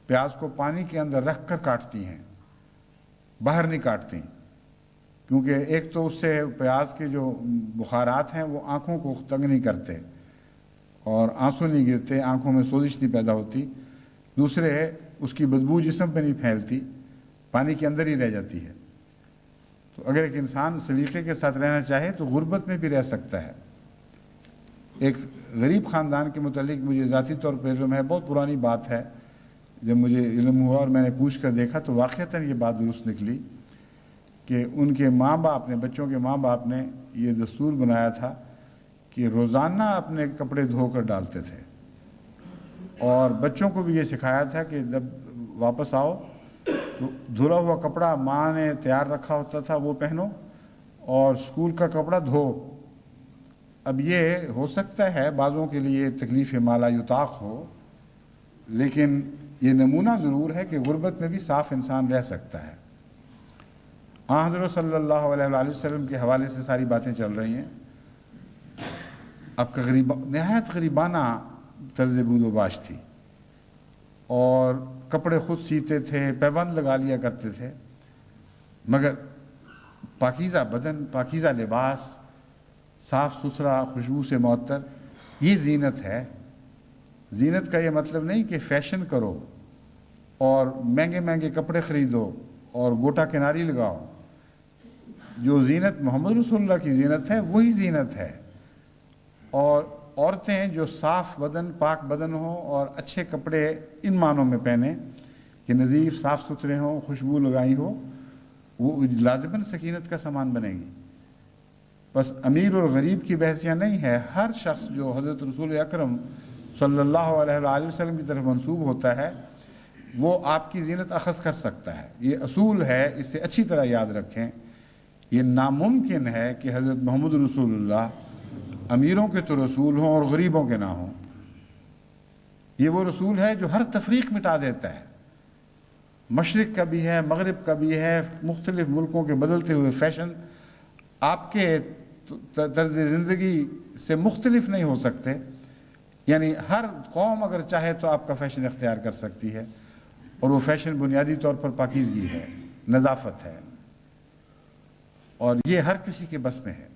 پیاز کو پانی کے اندر رکھ کر کاٹتی ہیں، باہر نہیں کاٹتی، کیونکہ ایک تو اس سے پیاز کے جو بخارات ہیں وہ آنکھوں کو تنگ نہیں کرتے اور آنسو نہیں گرتے، آنکھوں میں سوزش نہیں پیدا ہوتی، دوسرے اس کی بدبو جسم پہ نہیں پھیلتی، پانی کے اندر ہی رہ جاتی ہے۔ تو اگر ایک انسان سلیقے کے ساتھ رہنا چاہے تو غربت میں بھی رہ سکتا ہے۔ ایک غریب خاندان کے متعلق مجھے ذاتی طور پر علم ہے، بہت پرانی بات ہے، جب مجھے علم ہوا اور میں نے پوچھ کر دیکھا تو واقعتاً یہ بات درست نکلی کہ ان کے ماں باپ نے، بچوں کے ماں باپ نے یہ دستور بنایا تھا کہ روزانہ اپنے کپڑے دھو کر ڈالتے تھے، اور بچوں کو بھی یہ سکھایا تھا کہ جب واپس آؤ تو دھلا ہوا کپڑا ماں نے تیار رکھا ہوتا تھا وہ پہنو، اور اسکول کا کپڑا دھو۔ اب یہ ہو سکتا ہے بعضوں کے لیے تکلیف مالا یطاق ہو، لیکن یہ نمونہ ضرور ہے کہ غربت میں بھی صاف انسان رہ سکتا ہے۔ حضرت صلی اللہ علیہ وآلہ وسلم کے حوالے سے ساری باتیں چل رہی ہیں۔ اب کا نہایت غریبانہ طرز بود و باش تھی، اور کپڑے خود سیتے تھے، پیبند لگا لیا کرتے تھے، مگر پاکیزہ بدن، پاکیزہ لباس، صاف ستھرا، خوشبو سے معطر، یہ زینت ہے۔ زینت کا یہ مطلب نہیں کہ فیشن کرو اور مہنگے مہنگے کپڑے خریدو اور گوٹا کناری لگاؤ۔ جو زینت محمد رسول اللہ کی زینت ہے وہی زینت ہے، اور عورتیں جو صاف بدن، پاک بدن ہوں اور اچھے کپڑے ان معنوں میں پہنیں کہ نظیف، صاف ستھرے ہوں، خوشبو لگائی ہو، وہ لازماً سکینت کا سامان بنے گی۔ بس امیر اور غریب کی بحث یہاں نہیں ہے، ہر شخص جو حضرت رسول اکرم صلی اللہ علیہ وآلہ وسلم کی طرف منسوب ہوتا ہے وہ آپ کی زینت اخذ کر سکتا ہے۔ یہ اصول ہے، اسے اچھی طرح یاد رکھیں۔ یہ ناممکن ہے کہ حضرت محمد رسول اللہ امیروں کے تو رسول ہوں اور غریبوں کے نہ ہوں۔ یہ وہ رسول ہے جو ہر تفریق مٹا دیتا ہے، مشرق کا بھی ہے، مغرب کا بھی ہے، مختلف ملکوں کے بدلتے ہوئے فیشن آپ کے طرز زندگی سے مختلف نہیں ہو سکتے، یعنی ہر قوم اگر چاہے تو آپ کا فیشن اختیار کر سکتی ہے، اور وہ فیشن بنیادی طور پر پاکیزگی ہے، نظافت ہے، اور یہ ہر کسی کے بس میں ہے۔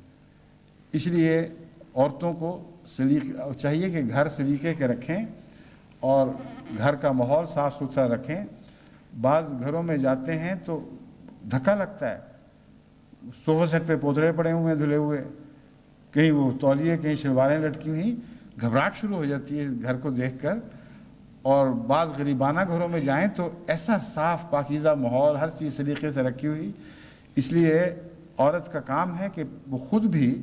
اس لیے عورتوں کو چاہیے کہ گھر سلیقے کے رکھیں اور گھر کا ماحول صاف ستھرا رکھیں۔ بعض گھروں میں جاتے ہیں تو دھکا لگتا ہے، صوفہ سیٹ پہ پودرے پڑے ہوئے ہیں دھلے ہوئے، کہیں وہ تولیے، کہیں شلواریں لٹکی ہوئی، گھبراہٹ شروع ہو جاتی ہے گھر کو دیکھ کر۔ اور بعض غریبانہ گھروں میں جائیں تو ایسا صاف پاکیزہ ماحول، ہر چیز سلیقے سے رکھی ہوئی۔ اس لیے عورت کا کام ہے کہ وہ خود بھی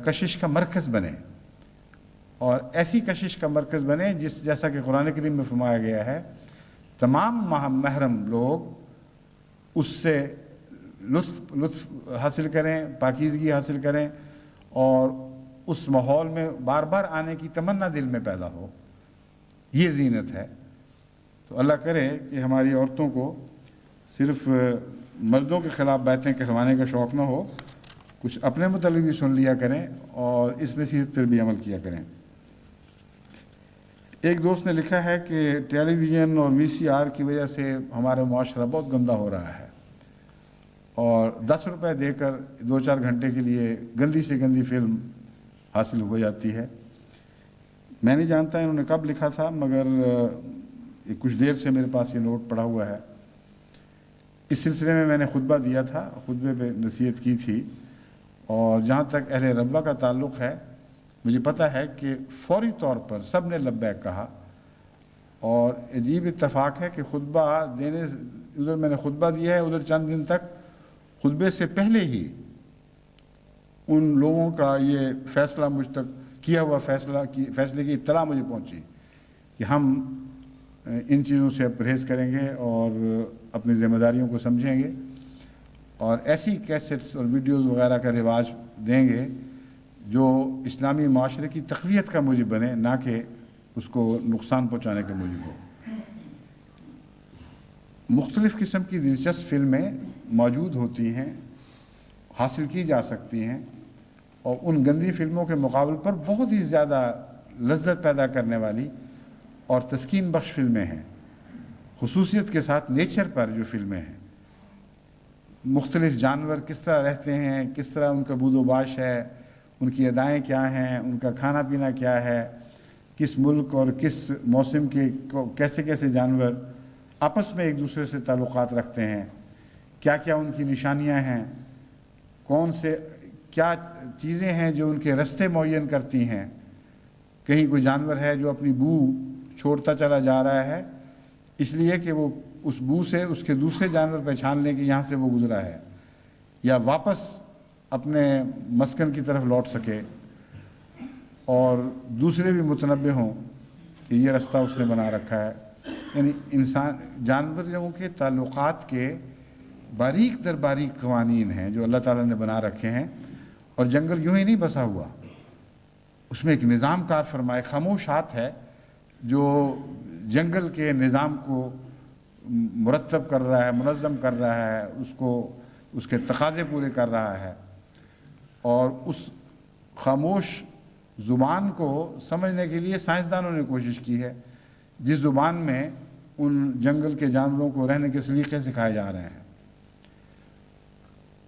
کشش کا مرکز بنے، اور ایسی کشش کا مرکز بنے جیسا کہ قرآن کریم میں فرمایا گیا ہے، تمام محرم لوگ اس سے لطف حاصل کریں، پاکیزگی حاصل کریں، اور اس ماحول میں بار بار آنے کی تمنا دل میں پیدا ہو۔ یہ زینت ہے۔ تو اللہ کرے کہ ہماری عورتوں کو صرف مردوں کے خلاف باتیں کہلوانے کا شوق نہ ہو، کچھ اپنے متعلق بھی سن لیا کریں اور اس نصیحت پر بھی عمل کیا کریں۔ ایک دوست نے لکھا ہے کہ ٹیلی ویژن اور VCR کی وجہ سے ہمارا معاشرہ بہت گندہ ہو رہا ہے، اور 10 روپے دے کر 2-4 گھنٹے کے لیے گندی سے گندی فلم حاصل ہو جاتی ہے۔ میں نہیں جانتا انہوں نے کب لکھا تھا، مگر کچھ دیر سے میرے پاس یہ نوٹ پڑا ہوا ہے۔ اس سلسلے میں میں نے خطبہ دیا تھا، خطبے پہ نصیحت کی تھی، اور جہاں تک اہل ربہ کا تعلق ہے مجھے پتہ ہے کہ فوری طور پر سب نے لبیک کہا، اور عجیب اتفاق ہے کہ خطبہ دینے، ادھر میں نے خطبہ دیا ہے، ادھر چند دن تک خطبے سے پہلے ہی ان لوگوں کا یہ فیصلہ مجھ تک کیا ہوا فیصلے کی اطلاع مجھے پہنچی کہ ہم ان چیزوں سے پرہیز کریں گے اور اپنی ذمہ داریوں کو سمجھیں گے، اور ایسی کیسٹس اور ویڈیوز وغیرہ کا رواج دیں گے جو اسلامی معاشرے کی تقویت کا موجب بنے، نہ کہ اس کو نقصان پہنچانے کا موجب ہو۔ مختلف قسم کی دلچسپ فلمیں موجود ہوتی ہیں، حاصل کی جا سکتی ہیں، اور ان گندی فلموں کے مقابل پر بہت ہی زیادہ لذت پیدا کرنے والی اور تسکین بخش فلمیں ہیں، خصوصیت کے ساتھ نیچر پر جو فلمیں ہیں، مختلف جانور کس طرح رہتے ہیں، کس طرح ان کا بود و باش ہے، ان کی ادائیں کیا ہیں، ان کا کھانا پینا کیا ہے، کس ملک اور کس موسم کے کیسے کیسے جانور آپس میں ایک دوسرے سے تعلقات رکھتے ہیں، کیا کیا ان کی نشانیاں ہیں، کون سے کیا چیزیں ہیں جو ان کے رستے معین کرتی ہیں۔ کہیں کوئی جانور ہے جو اپنی بو چھوڑتا چلا جا رہا ہے اس لیے کہ وہ اس بو سے اس کے دوسرے جانور پہچان لیں کہ یہاں سے وہ گزرا ہے، یا واپس اپنے مسکن کی طرف لوٹ سکے اور دوسرے بھی متنبع ہوں کہ یہ رستہ اس نے بنا رکھا ہے۔ یعنی انسان جانوروں کے تعلقات کے باریک در باریک قوانین ہیں جو اللہ تعالیٰ نے بنا رکھے ہیں، اور جنگل یوں ہی نہیں بسا ہوا، اس میں ایک نظام کار فرمائے خاموشات ہے جو جنگل کے نظام کو مرتب کر رہا ہے، منظم کر رہا ہے، اس کے تقاضے پورے کر رہا ہے، اور اس خاموش زبان کو سمجھنے کے لیے سائنسدانوں نے کوشش کی ہے، جس زبان میں ان جنگل کے جانوروں کو رہنے کے سلیقے سکھائے جا رہے ہیں،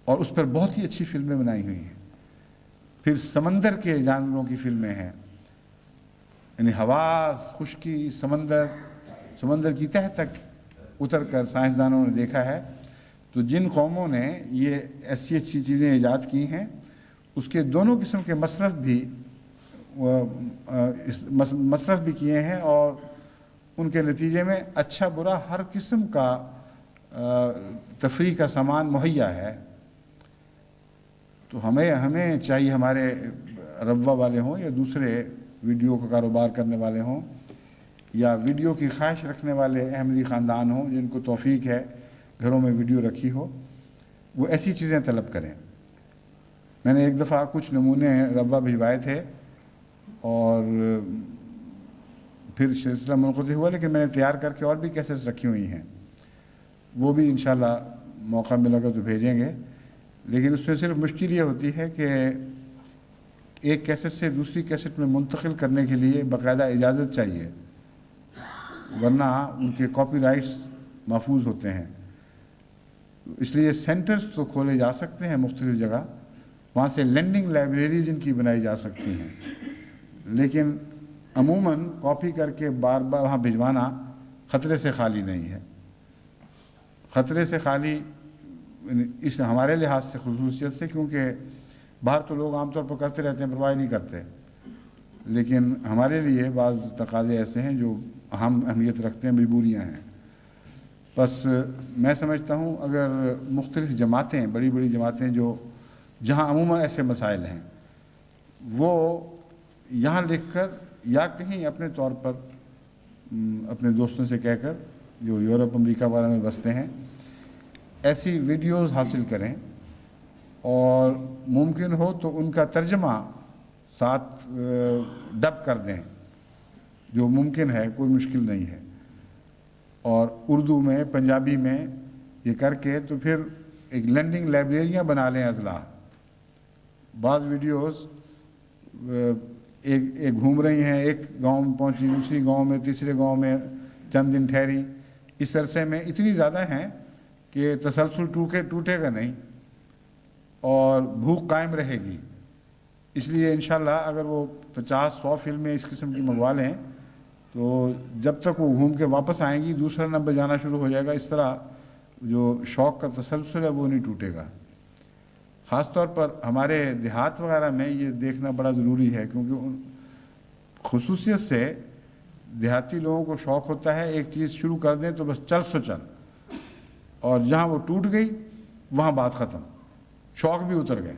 اور اس پر بہت ہی اچھی فلمیں بنائی ہوئی ہیں۔ پھر سمندر کے جانوروں کی فلمیں ہیں، یعنی ہوا، خشکی، سمندر کی تہہ تک اتر کر سائنسدانوں نے دیکھا ہے، تو جن قوموں نے یہ ایسی اچھی چیزیں ایجاد کی ہیں اس کے دونوں قسم کے مصرف بھی کیے ہیں، اور ان کے نتیجے میں اچھا برا ہر قسم کا تفریح کا سامان مہیا ہے۔ تو ہمیں چاہیے، ہمارے ربوہ والے ہوں یا دوسرے ویڈیو کا کاروبار کرنے والے ہوں یا ویڈیو کی خواہش رکھنے والے احمدی خاندان ہوں جن کو توفیق ہے گھروں میں ویڈیو رکھی ہو، وہ ایسی چیزیں طلب کریں۔ میں نے ایک دفعہ کچھ نمونے ربوہ بھجوائے تھے اور پھر سلسلہ منقطع ہوا، لیکن میں نے تیار کر کے اور بھی کیسٹس رکھی ہوئی ہیں، وہ بھی انشاءاللہ موقع ملے گا تو بھیجیں گے۔ لیکن اس میں صرف مشکل یہ ہوتی ہے کہ ایک کیسٹ سے دوسری کیسٹ میں منتقل کرنے کے لیے باقاعدہ اجازت چاہیے، ورنہ ان کے کاپی رائٹس محفوظ ہوتے ہیں۔ اس لیے سینٹرز تو کھولے جا سکتے ہیں مختلف جگہ، وہاں سے لینڈنگ لائبریریز ان کی بنائی جا سکتی ہیں، لیکن عموماً کاپی کر کے بار بار وہاں بھجوانا خطرے سے خالی نہیں ہے۔ خطرے سے خالی اس ہمارے لحاظ سے خصوصیت سے، کیونکہ باہر تو لوگ عام طور پر کرتے رہتے ہیں، پرواہ نہیں کرتے، لیکن ہمارے لیے بعض تقاضے ایسے ہیں جو اہم اہمیت رکھتے ہیں، مجبوریاں ہیں۔ بس میں سمجھتا ہوں اگر مختلف جماعتیں، بڑی بڑی جماعتیں جو جہاں عموماً ایسے مسائل ہیں، وہ یہاں لکھ کر یا کہیں اپنے طور پر اپنے دوستوں سے کہہ کر جو یورپ امریکہ وغیرہ میں بستے ہیں، ایسی ویڈیوز حاصل کریں، اور ممکن ہو تو ان کا ترجمہ ساتھ ڈب کر دیں، جو ممکن ہے، کوئی مشکل نہیں ہے، اور اردو میں، پنجابی میں یہ کر کے تو پھر ایک لینڈنگ لائبریریاں بنا لیں اضلاع۔ بعض ویڈیوز ایک گھوم رہی ہیں، ایک گاؤں میں پہنچی، دوسری گاؤں میں، تیسرے گاؤں میں چند دن ٹھہری، اس عرصے میں اتنی زیادہ ہیں کہ تسلسل ٹوٹے گا نہیں اور بھوک قائم رہے گی۔ اس لیے انشاءاللہ اگر وہ 50-100 فلمیں اس قسم کی منگوا لیں تو جب تک وہ گھوم کے واپس آئیں گی دوسرا نمبر جانا شروع ہو جائے گا، اس طرح جو شوق کا تسلسل ہے وہ نہیں ٹوٹے گا۔ خاص طور پر ہمارے دیہات وغیرہ میں یہ دیکھنا بڑا ضروری ہے، کیونکہ خصوصیت سے دیہاتی لوگوں کو شوق ہوتا ہے ایک چیز شروع کر دیں تو بس چل سو چل، اور جہاں وہ ٹوٹ گئی وہاں بات ختم، شوق بھی اتر گئے۔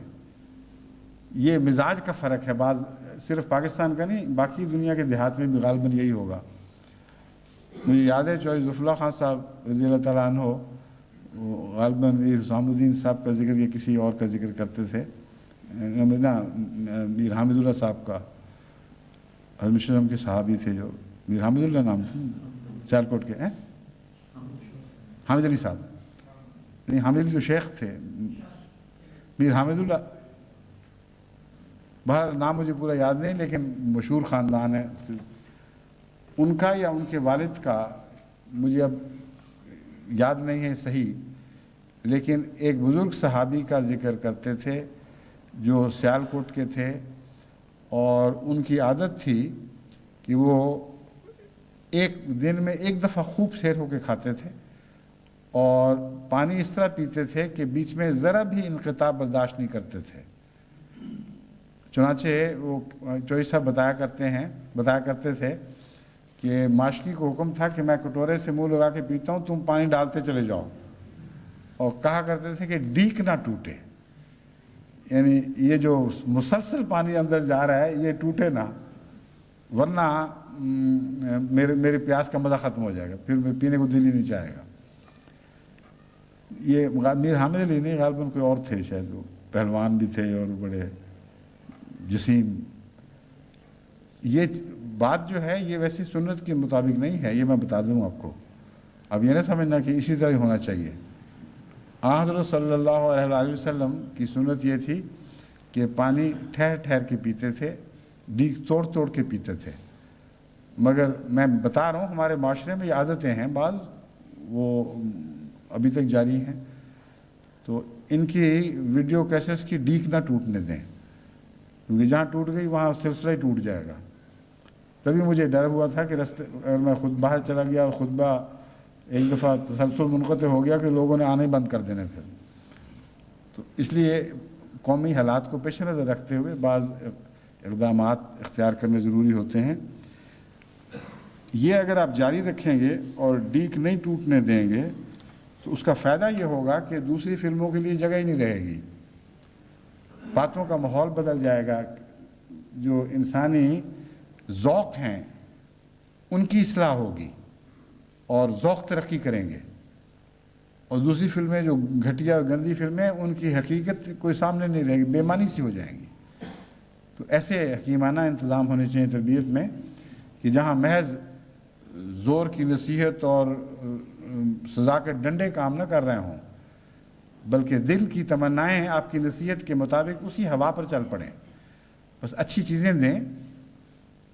یہ مزاج کا فرق ہے، بعض صرف پاکستان کا نہیں، باقی دنیا کے دیہات میں بھی غالباً یہی ہوگا۔ مجھے یاد ہے چوہے ظفراللہ خان صاحب رضی اللہ تعالیٰ عنہ غالباً میر حسام الدین صاحب کا ذکر یا کسی اور کا ذکر کرتے تھے، میر حامد اللہ صاحب کا، حضرت کے صحابی تھے جو میر حامد اللہ نام تھے، سیالکوٹ کے، حامد علی صاحب، نہیں حامد علی جو شیخ تھے، میر حامد اللہ بہر نام مجھے پورا یاد نہیں لیکن مشہور خاندان ہے، ان کا یا ان کے والد کا مجھے اب یاد نہیں ہے صحیح، لیکن ایک بزرگ صحابی کا ذکر کرتے تھے جو سیالکوٹ کے تھے، اور ان کی عادت تھی کہ وہ ایک دن میں ایک دفعہ خوب سیر ہو کے کھاتے تھے، اور پانی اس طرح پیتے تھے کہ بیچ میں ذرا بھی انقطاع برداشت نہیں کرتے تھے۔ چنانچہ وہ چوئی صاحب بتایا کرتے تھے کہ ماشکی کو حکم تھا کہ میں کٹورے سے منہ لگا کے پیتا ہوں، تم پانی ڈالتے چلے جاؤ، اور کہا کرتے تھے کہ ڈیک نہ ٹوٹے، یعنی یہ جو مسلسل پانی اندر جا رہا ہے یہ ٹوٹے نہ، ورنہ میرے پیاس کا مزہ ختم ہو جائے گا، پھر پینے کو دل ہی نہیں چاہے گا۔ یہ میر حامد علی نہیں، غالباً کوئی اور تھے، شاید وہ پہلوان بھی تھے اور بڑے جسیم۔ یہ بات جو ہے یہ ویسی سنت کے مطابق نہیں ہے، یہ میں بتا دوں آپ کو، اب یہ نہ سمجھنا کہ اسی طرح ہونا چاہیے۔ حضرت صلی اللہ علیہ وسلم کی سنت یہ تھی کہ پانی ٹھہر ٹھہر کے پیتے تھے، ڈیگ توڑ توڑ کے پیتے تھے، مگر میں بتا رہا ہوں ہمارے معاشرے میں یہ عادتیں ہیں بعض، وہ ابھی تک جاری ہیں، تو ان کی ویڈیو کیسٹس کی ڈیک نہ ٹوٹنے دیں، کیونکہ جہاں ٹوٹ گئی وہاں سلسلہ ہی ٹوٹ جائے گا۔ تبھی مجھے ڈر ہوا تھا کہ اگر میں خود باہر چلا گیا اور خطبہ ایک دفعہ تسلسل منقطع ہو گیا کہ لوگوں نے آنے بند کر دینے، پھر تو اس لیے قومی حالات کو پیش نظر رکھتے ہوئے بعض اقدامات اختیار کرنے ضروری ہوتے ہیں۔ یہ اگر آپ جاری رکھیں گے اور ڈیک نہیں ٹوٹنے دیں گے تو اس کا فائدہ یہ ہوگا کہ دوسری فلموں کے لیے جگہ ہی نہیں رہے گی، باتوں کا ماحول بدل جائے گا، جو انسانی ذوق ہیں ان کی اصلاح ہوگی اور ذوق ترقی کریں گے، اور دوسری فلمیں جو گھٹیا اور گندی فلمیں ان کی حقیقت کوئی سامنے نہیں رہے گی، بے معنی سی ہو جائیں گی۔ تو ایسے حکیمانہ انتظام ہونے چاہیے تربیت میں کہ جہاں محض زور کی نصیحت اور سزا کے ڈنڈے کام نہ کر رہے ہوں، بلکہ دل کی تمنائیں آپ کی نصیحت کے مطابق اسی ہوا پر چل پڑیں، بس اچھی چیزیں دیں۔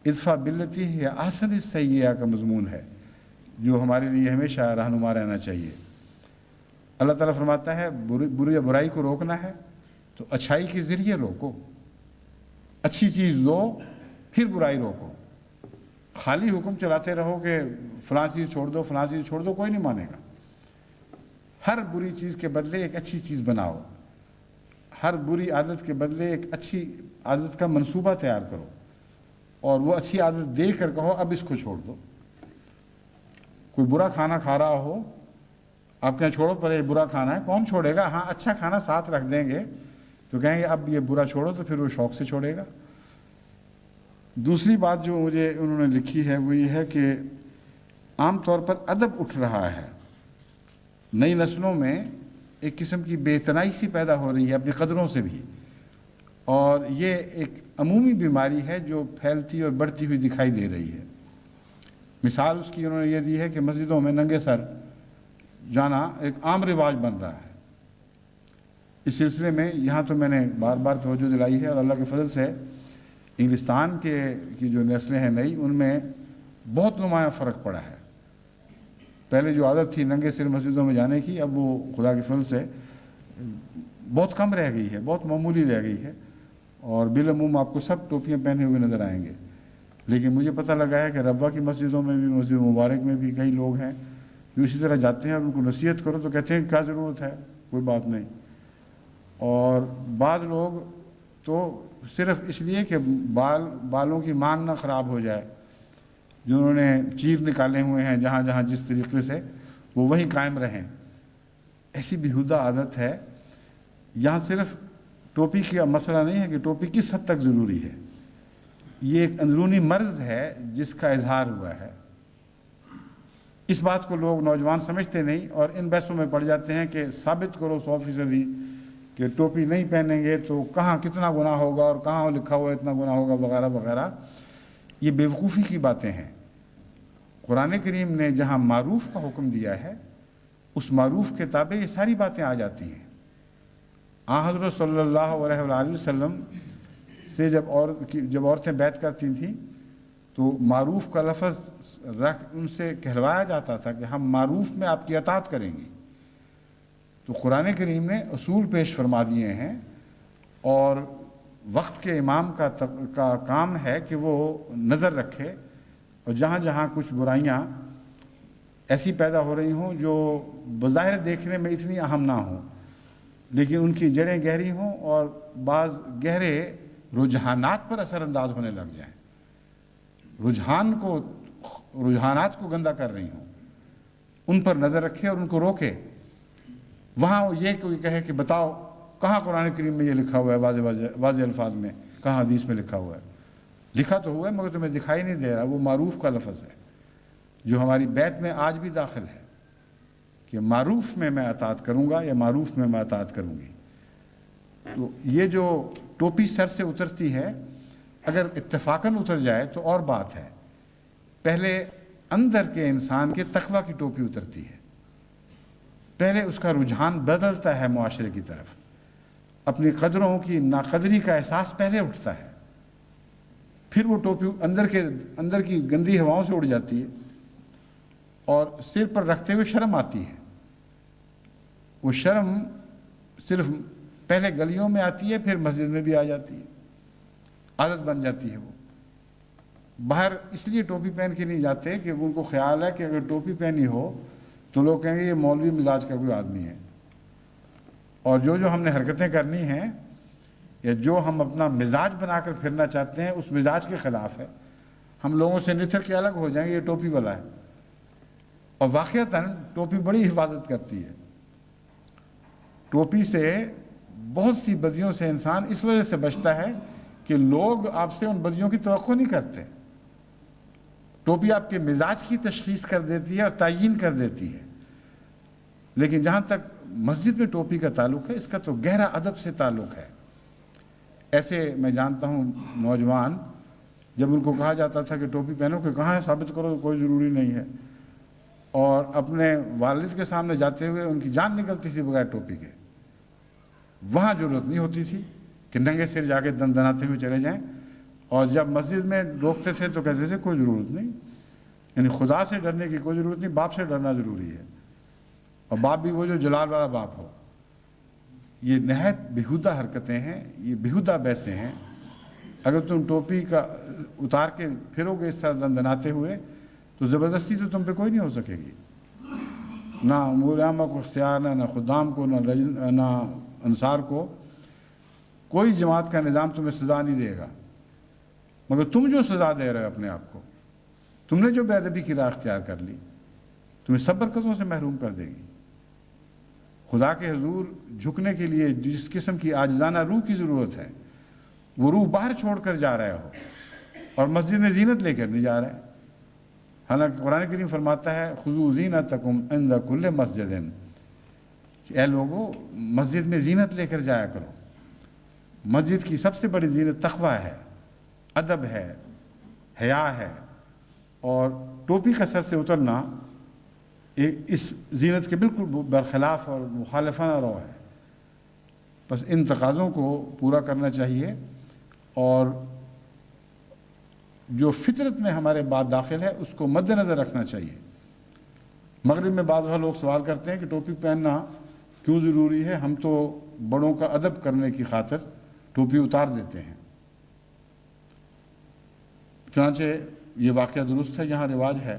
ادفع باللتی ہی احسن السیئہ کا مضمون ہے جو ہمارے لیے ہمیشہ رہنما رہنا چاہیے۔ اللہ تعالیٰ فرماتا ہے برائی کو روکنا ہے تو اچھائی کے ذریعے روکو، اچھی چیز دو پھر برائی روکو، خالی حکم چلاتے رہو کہ فلاں چیز چھوڑ دو فلاں چیز چھوڑ دو، کوئی نہیں مانے گا۔ ہر بری چیز کے بدلے ایک اچھی چیز بناؤ، ہر بری عادت کے بدلے ایک اچھی عادت کا منصوبہ تیار کرو، اور وہ اچھی عادت دے کر کہو اب اس کو چھوڑ دو۔ کوئی برا کھانا کھا رہا ہو، آپ کہیں چھوڑو پہلے، یہ برا کھانا ہے، کون چھوڑے گا؟ ہاں اچھا کھانا ساتھ رکھ دیں گے تو کہیں گے اب یہ برا چھوڑو، تو پھر وہ شوق سے چھوڑے گا۔ دوسری بات جو مجھے انہوں نے لکھی ہے وہ یہ ہے کہ عام طور پر ادب اٹھ رہا ہے، نئی نسلوں میں ایک قسم کی بے اتنائی سی پیدا ہو رہی ہے اپنی قدروں سے بھی، اور یہ ایک عمومی بیماری ہے جو پھیلتی اور بڑھتی ہوئی دکھائی دے رہی ہے۔ مثال اس کی انہوں نے یہ دی ہے کہ مسجدوں میں ننگے سر جانا ایک عام رواج بن رہا ہے۔ اس سلسلے میں یہاں تو میں نے بار بار توجہ دلائی ہے، اور اللہ کے فضل سے انگلستان کی جو نسلیں ہیں نئی، ان میں بہت نمایاں فرق پڑا ہے۔ پہلے جو عادت تھی ننگے سر مسجدوں میں جانے کی، اب وہ خدا کے فضل سے بہت کم رہ گئی ہے، بہت معمولی رہ گئی ہے، اور بالعموم آپ کو سب ٹوپیاں پہنے ہوئے نظر آئیں گے۔ لیکن مجھے پتہ لگا ہے کہ ربوہ کی مسجدوں میں بھی، مسجد مبارک میں بھی کئی لوگ ہیں جو اسی طرح جاتے ہیں، اور ان کو نصیحت کرو تو کہتے ہیں کیا ضرورت ہے، کوئی بات نہیں۔ اور بعض لوگ تو صرف اس لیے کہ بالوں کی مانگ نہ خراب ہو جائے، جنہوں نے چیر نکالے ہوئے ہیں جہاں جہاں جس طریقے سے، وہ وہیں قائم رہیں۔ ایسی بیہودہ عادت ہے۔ یہاں صرف ٹوپی کا مسئلہ نہیں ہے کہ ٹوپی کس حد تک ضروری ہے، یہ ایک اندرونی مرض ہے جس کا اظہار ہوا ہے۔ اس بات کو لوگ نوجوان سمجھتے نہیں، اور ان بحثوں میں پڑ جاتے ہیں کہ ثابت کرو 100% کہ ٹوپی نہیں پہنیں گے تو کہاں کتنا گناہ ہوگا اور کہاں لکھا ہوا اتنا گناہ ہوگا وغیرہ وغیرہ۔ یہ بیوقوفی کی باتیں ہیں۔ قرآن کریم نے جہاں معروف کا حکم دیا ہے، اس معروف کے تابع یہ ساری باتیں آ جاتی ہیں۔ حضرت صلی اللہ علیہ وسلم سے جب عورتیں بیعت کرتی تھیں تو معروف کا لفظ رکھ ان سے کہلوایا جاتا تھا کہ ہم معروف میں آپ کی اطاعت کریں گی. تو قرآن کریم نے اصول پیش فرما دیے ہیں، اور وقت کے امام کا کام ہے کہ وہ نظر رکھے، اور جہاں جہاں کچھ برائیاں ایسی پیدا ہو رہی ہوں جو بظاہر دیکھنے میں اتنی اہم نہ ہوں لیکن ان کی جڑیں گہری ہوں اور بعض گہرے رجحانات پر اثر انداز ہونے لگ جائیں، رجحانات کو گندہ کر رہی ہوں، ان پر نظر رکھے اور ان کو روکے. وہاں یہ کوئی کہے کہ بتاؤ کہاں قرآن کریم میں یہ لکھا ہوا ہے واضح الفاظ میں، کہاں حدیث میں لکھا ہوا ہے؟ لکھا تو ہوا ہے مگر تمہیں دکھائی نہیں دے رہا. وہ معروف کا لفظ ہے جو ہماری بیت میں آج بھی داخل ہے کہ معروف میں اطاعت کروں گا یا معروف میں اطاعت کروں گی. تو یہ جو ٹوپی سر سے اترتی ہے اگر اتفاقاً اتر جائے تو اور بات ہے، پہلے اندر کے انسان کے تقوی کی ٹوپی اترتی ہے، پہلے اس کا رجحان بدلتا ہے معاشرے کی طرف، اپنی قدروں کی ناقدری کا احساس پہلے اٹھتا ہے، پھر وہ ٹوپی اندر کی گندی ہواؤں سے اڑ جاتی ہے اور سر پر رکھتے ہوئے شرم آتی ہے. وہ شرم صرف پہلے گلیوں میں آتی ہے پھر مسجد میں بھی آ جاتی ہے، عادت بن جاتی ہے. وہ باہر اس لیے ٹوپی پہن کے نہیں جاتے کہ ان کو خیال ہے کہ اگر ٹوپی پہنی ہو تو لوگ کہیں گے یہ مولوی مزاج کا کوئی آدمی ہے، اور جو ہم نے حرکتیں کرنی ہیں یا جو ہم اپنا مزاج بنا کر پھرنا چاہتے ہیں اس مزاج کے خلاف ہے. ہم لوگوں سے نتھر کے الگ ہو جائیں گے، یہ ٹوپی والا ہے. اور واقعتاً ٹوپی بڑی حفاظت کرتی ہے. ٹوپی سے بہت سی بدیوں سے انسان اس وجہ سے بچتا ہے کہ لوگ آپ سے ان بدیوں کی توقع نہیں کرتے. ٹوپی آپ کے مزاج کی تشخیص کر دیتی ہے اور تعیین کر دیتی ہے. لیکن جہاں تک مسجد میں ٹوپی کا تعلق ہے اس کا تو گہرا ادب سے تعلق ہے. ایسے میں جانتا ہوں نوجوان جب ان کو کہا جاتا تھا کہ ٹوپی پہنو کہ کہاں ہے ثابت کرو، کوئی ضروری نہیں ہے، اور اپنے والد کے سامنے جاتے ہوئے ان کی جان نکلتی تھی بغیر ٹوپی کے. وہاں ضرورت نہیں ہوتی تھی کہ ننگے سر جا کے دندناتے ہوئے چلے جائیں، اور جب مسجد میں روکتے تھے تو کہتے تھے کوئی ضرورت نہیں. یعنی خدا سے ڈرنے کی کوئی ضرورت نہیں، باپ سے ڈرنا ضروری ہے، اور باپ بھی وہ جو جلال والا باپ ہو. یہ نہایت بیہودہ حرکتیں ہیں، یہ بیہودہ بحثیں ہیں. اگر تم ٹوپی کا اتار کے پھرو گے اس طرح دندناتے ہوئے تو زبردستی تو تم پہ کوئی نہیں ہو سکے گی. نہ علماء کو اختیار، نہ خدام کو، نہ انصار کو. کوئی جماعت کا نظام تمہیں سزا نہیں دے گا، مگر تم جو سزا دے رہے ہو اپنے آپ کو، تم نے جو بے ادبی کی راہ اختیار کر لی، تمہیں سب برکتوں سے محروم کر دے گی. خدا کے حضور جھکنے کے لیے جس قسم کی عاجزانہ روح کی ضرورت ہے وہ روح باہر چھوڑ کر جا رہے ہو، اور مسجد میں زینت لے کر نہیں جا رہے. حالانکہ قرآن کریم فرماتا ہے خذوا زینتکم عند کل مسجد، کہ اے لوگوں مسجد میں زینت لے کر جایا کرو. مسجد کی سب سے بڑی زینت تقوی ہے، ادب ہے، حیا ہے، اور ٹوپی کا سر سے اترنا اس زینت کے بالکل برخلاف اور مخالفانہ رو ہے. بس ان تقاضوں کو پورا کرنا چاہیے، اور جو فطرت میں ہمارے بات داخل ہے اس کو مد نظر رکھنا چاہیے. مغرب میں بعض لوگ سوال کرتے ہیں کہ ٹوپی پہننا کیوں ضروری ہے، ہم تو بڑوں کا ادب کرنے کی خاطر ٹوپی اتار دیتے ہیں. چنانچہ یہ واقعہ درست ہے. یہاں رواج ہے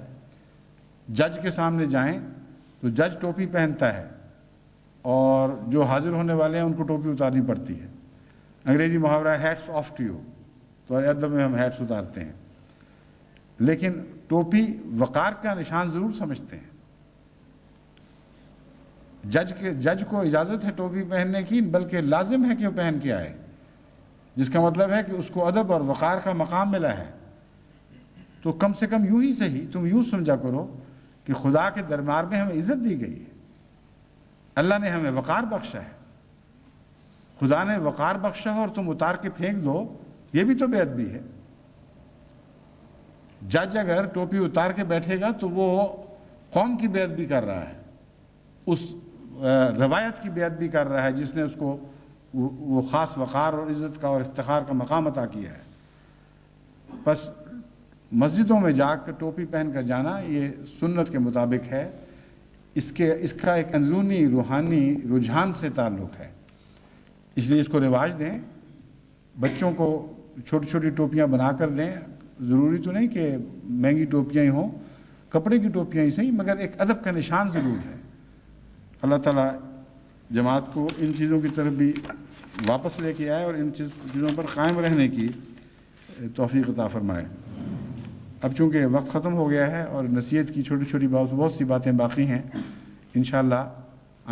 جج کے سامنے جائیں تو جج ٹوپی پہنتا ہے اور جو حاضر ہونے والے ہیں ان کو ٹوپی اتارنی پڑتی ہے. انگریزی محاورہ ہے ہیٹس آف ٹو یو، تو ادب میں ہم ہیٹس اتارتے ہیں. لیکن ٹوپی وقار کا نشان ضرور سمجھتے ہیں. جج کو اجازت ہے ٹوپی پہننے کی، بلکہ لازم ہے کہ وہ پہن کے آئے، جس کا مطلب ہے کہ اس کو ادب اور وقار کا مقام ملا ہے. تو کم سے کم یوں ہی صحیح تم یوں سمجھا کرو کہ خدا کے دربار میں ہمیں عزت دی گئی ہے، اللہ نے ہمیں وقار بخشا ہے. خدا نے وقار بخشا اور تم اتار کے پھینک دو، یہ بھی تو بے ادبی ہے. جج اگر ٹوپی اتار کے بیٹھے گا تو وہ قوم کی بے ادبی کر رہا ہے، اس روایت کی بے ادبی کر رہا ہے جس نے اس کو وہ خاص وقار اور عزت کا اور افتخار کا مقام عطا کیا ہے. بس مسجدوں میں جا کر ٹوپی پہن کر جانا یہ سنت کے مطابق ہے. اس کا ایک اندرونی روحانی رجحان سے تعلق ہے، اس لیے اس کو رواج دیں. بچوں کو چھوٹی چھوٹی ٹوپیاں بنا کر دیں. ضروری تو نہیں کہ مہنگی ٹوپیاں ہی ہوں، کپڑے کی ٹوپیاں ہی صحیح، مگر ایک ادب کا نشان ضرور ہے. اللہ تعالیٰ جماعت کو ان چیزوں کی طرف بھی واپس لے کے آئے اور ان چیزوں پر قائم رہنے کی توفیق عطا فرمائے. اب چونکہ وقت ختم ہو گیا ہے اور نصیحت کی چھوٹی چھوٹی بہت سی باتیں باقی ہیں، انشاءاللہ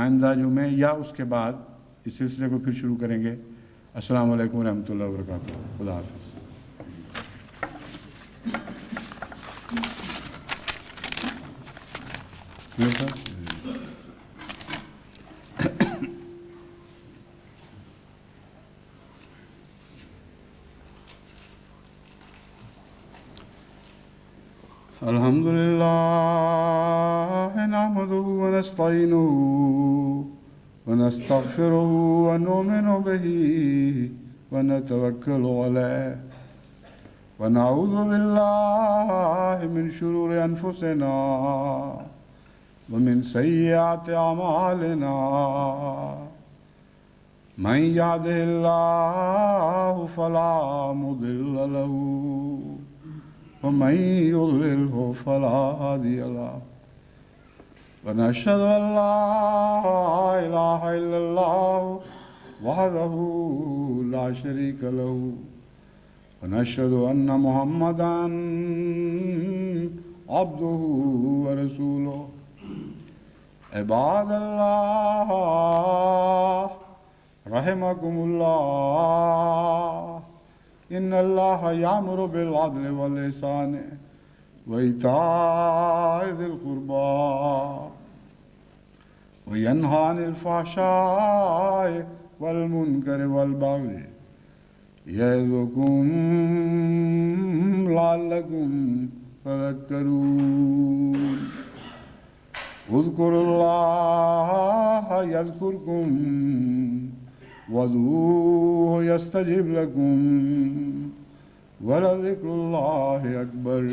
آئندہ جمعے یا اس کے بعد اس سلسلے کو پھر شروع کریں گے. السلام علیکم ورحمۃ اللہ وبرکاتہ. خدا حافظ. الحمد لله نحمده ونستعينه ونستغفره ونؤمن به ونتوكل عليه ونعوذ بالله من شرور أنفسنا ومن سيئات أعمالنا. من يهده الله فلا مضل له ومن يضلله فلا هادي له. ونشهد أن لا إله إلا الله وحده لا شريك له ونشهد أن محمدا عبده ورسوله. عباد الله رحمكم الله إن الله يأمر بالعدل والإحسان وإيتاء ذي القربى وينهى عن الفحشاء والمنكر والبغي يعظكم لعلكم تذكرون. اذكروا الله يذكركم وادعوه يستجب لكم ولذكر الله أكبر.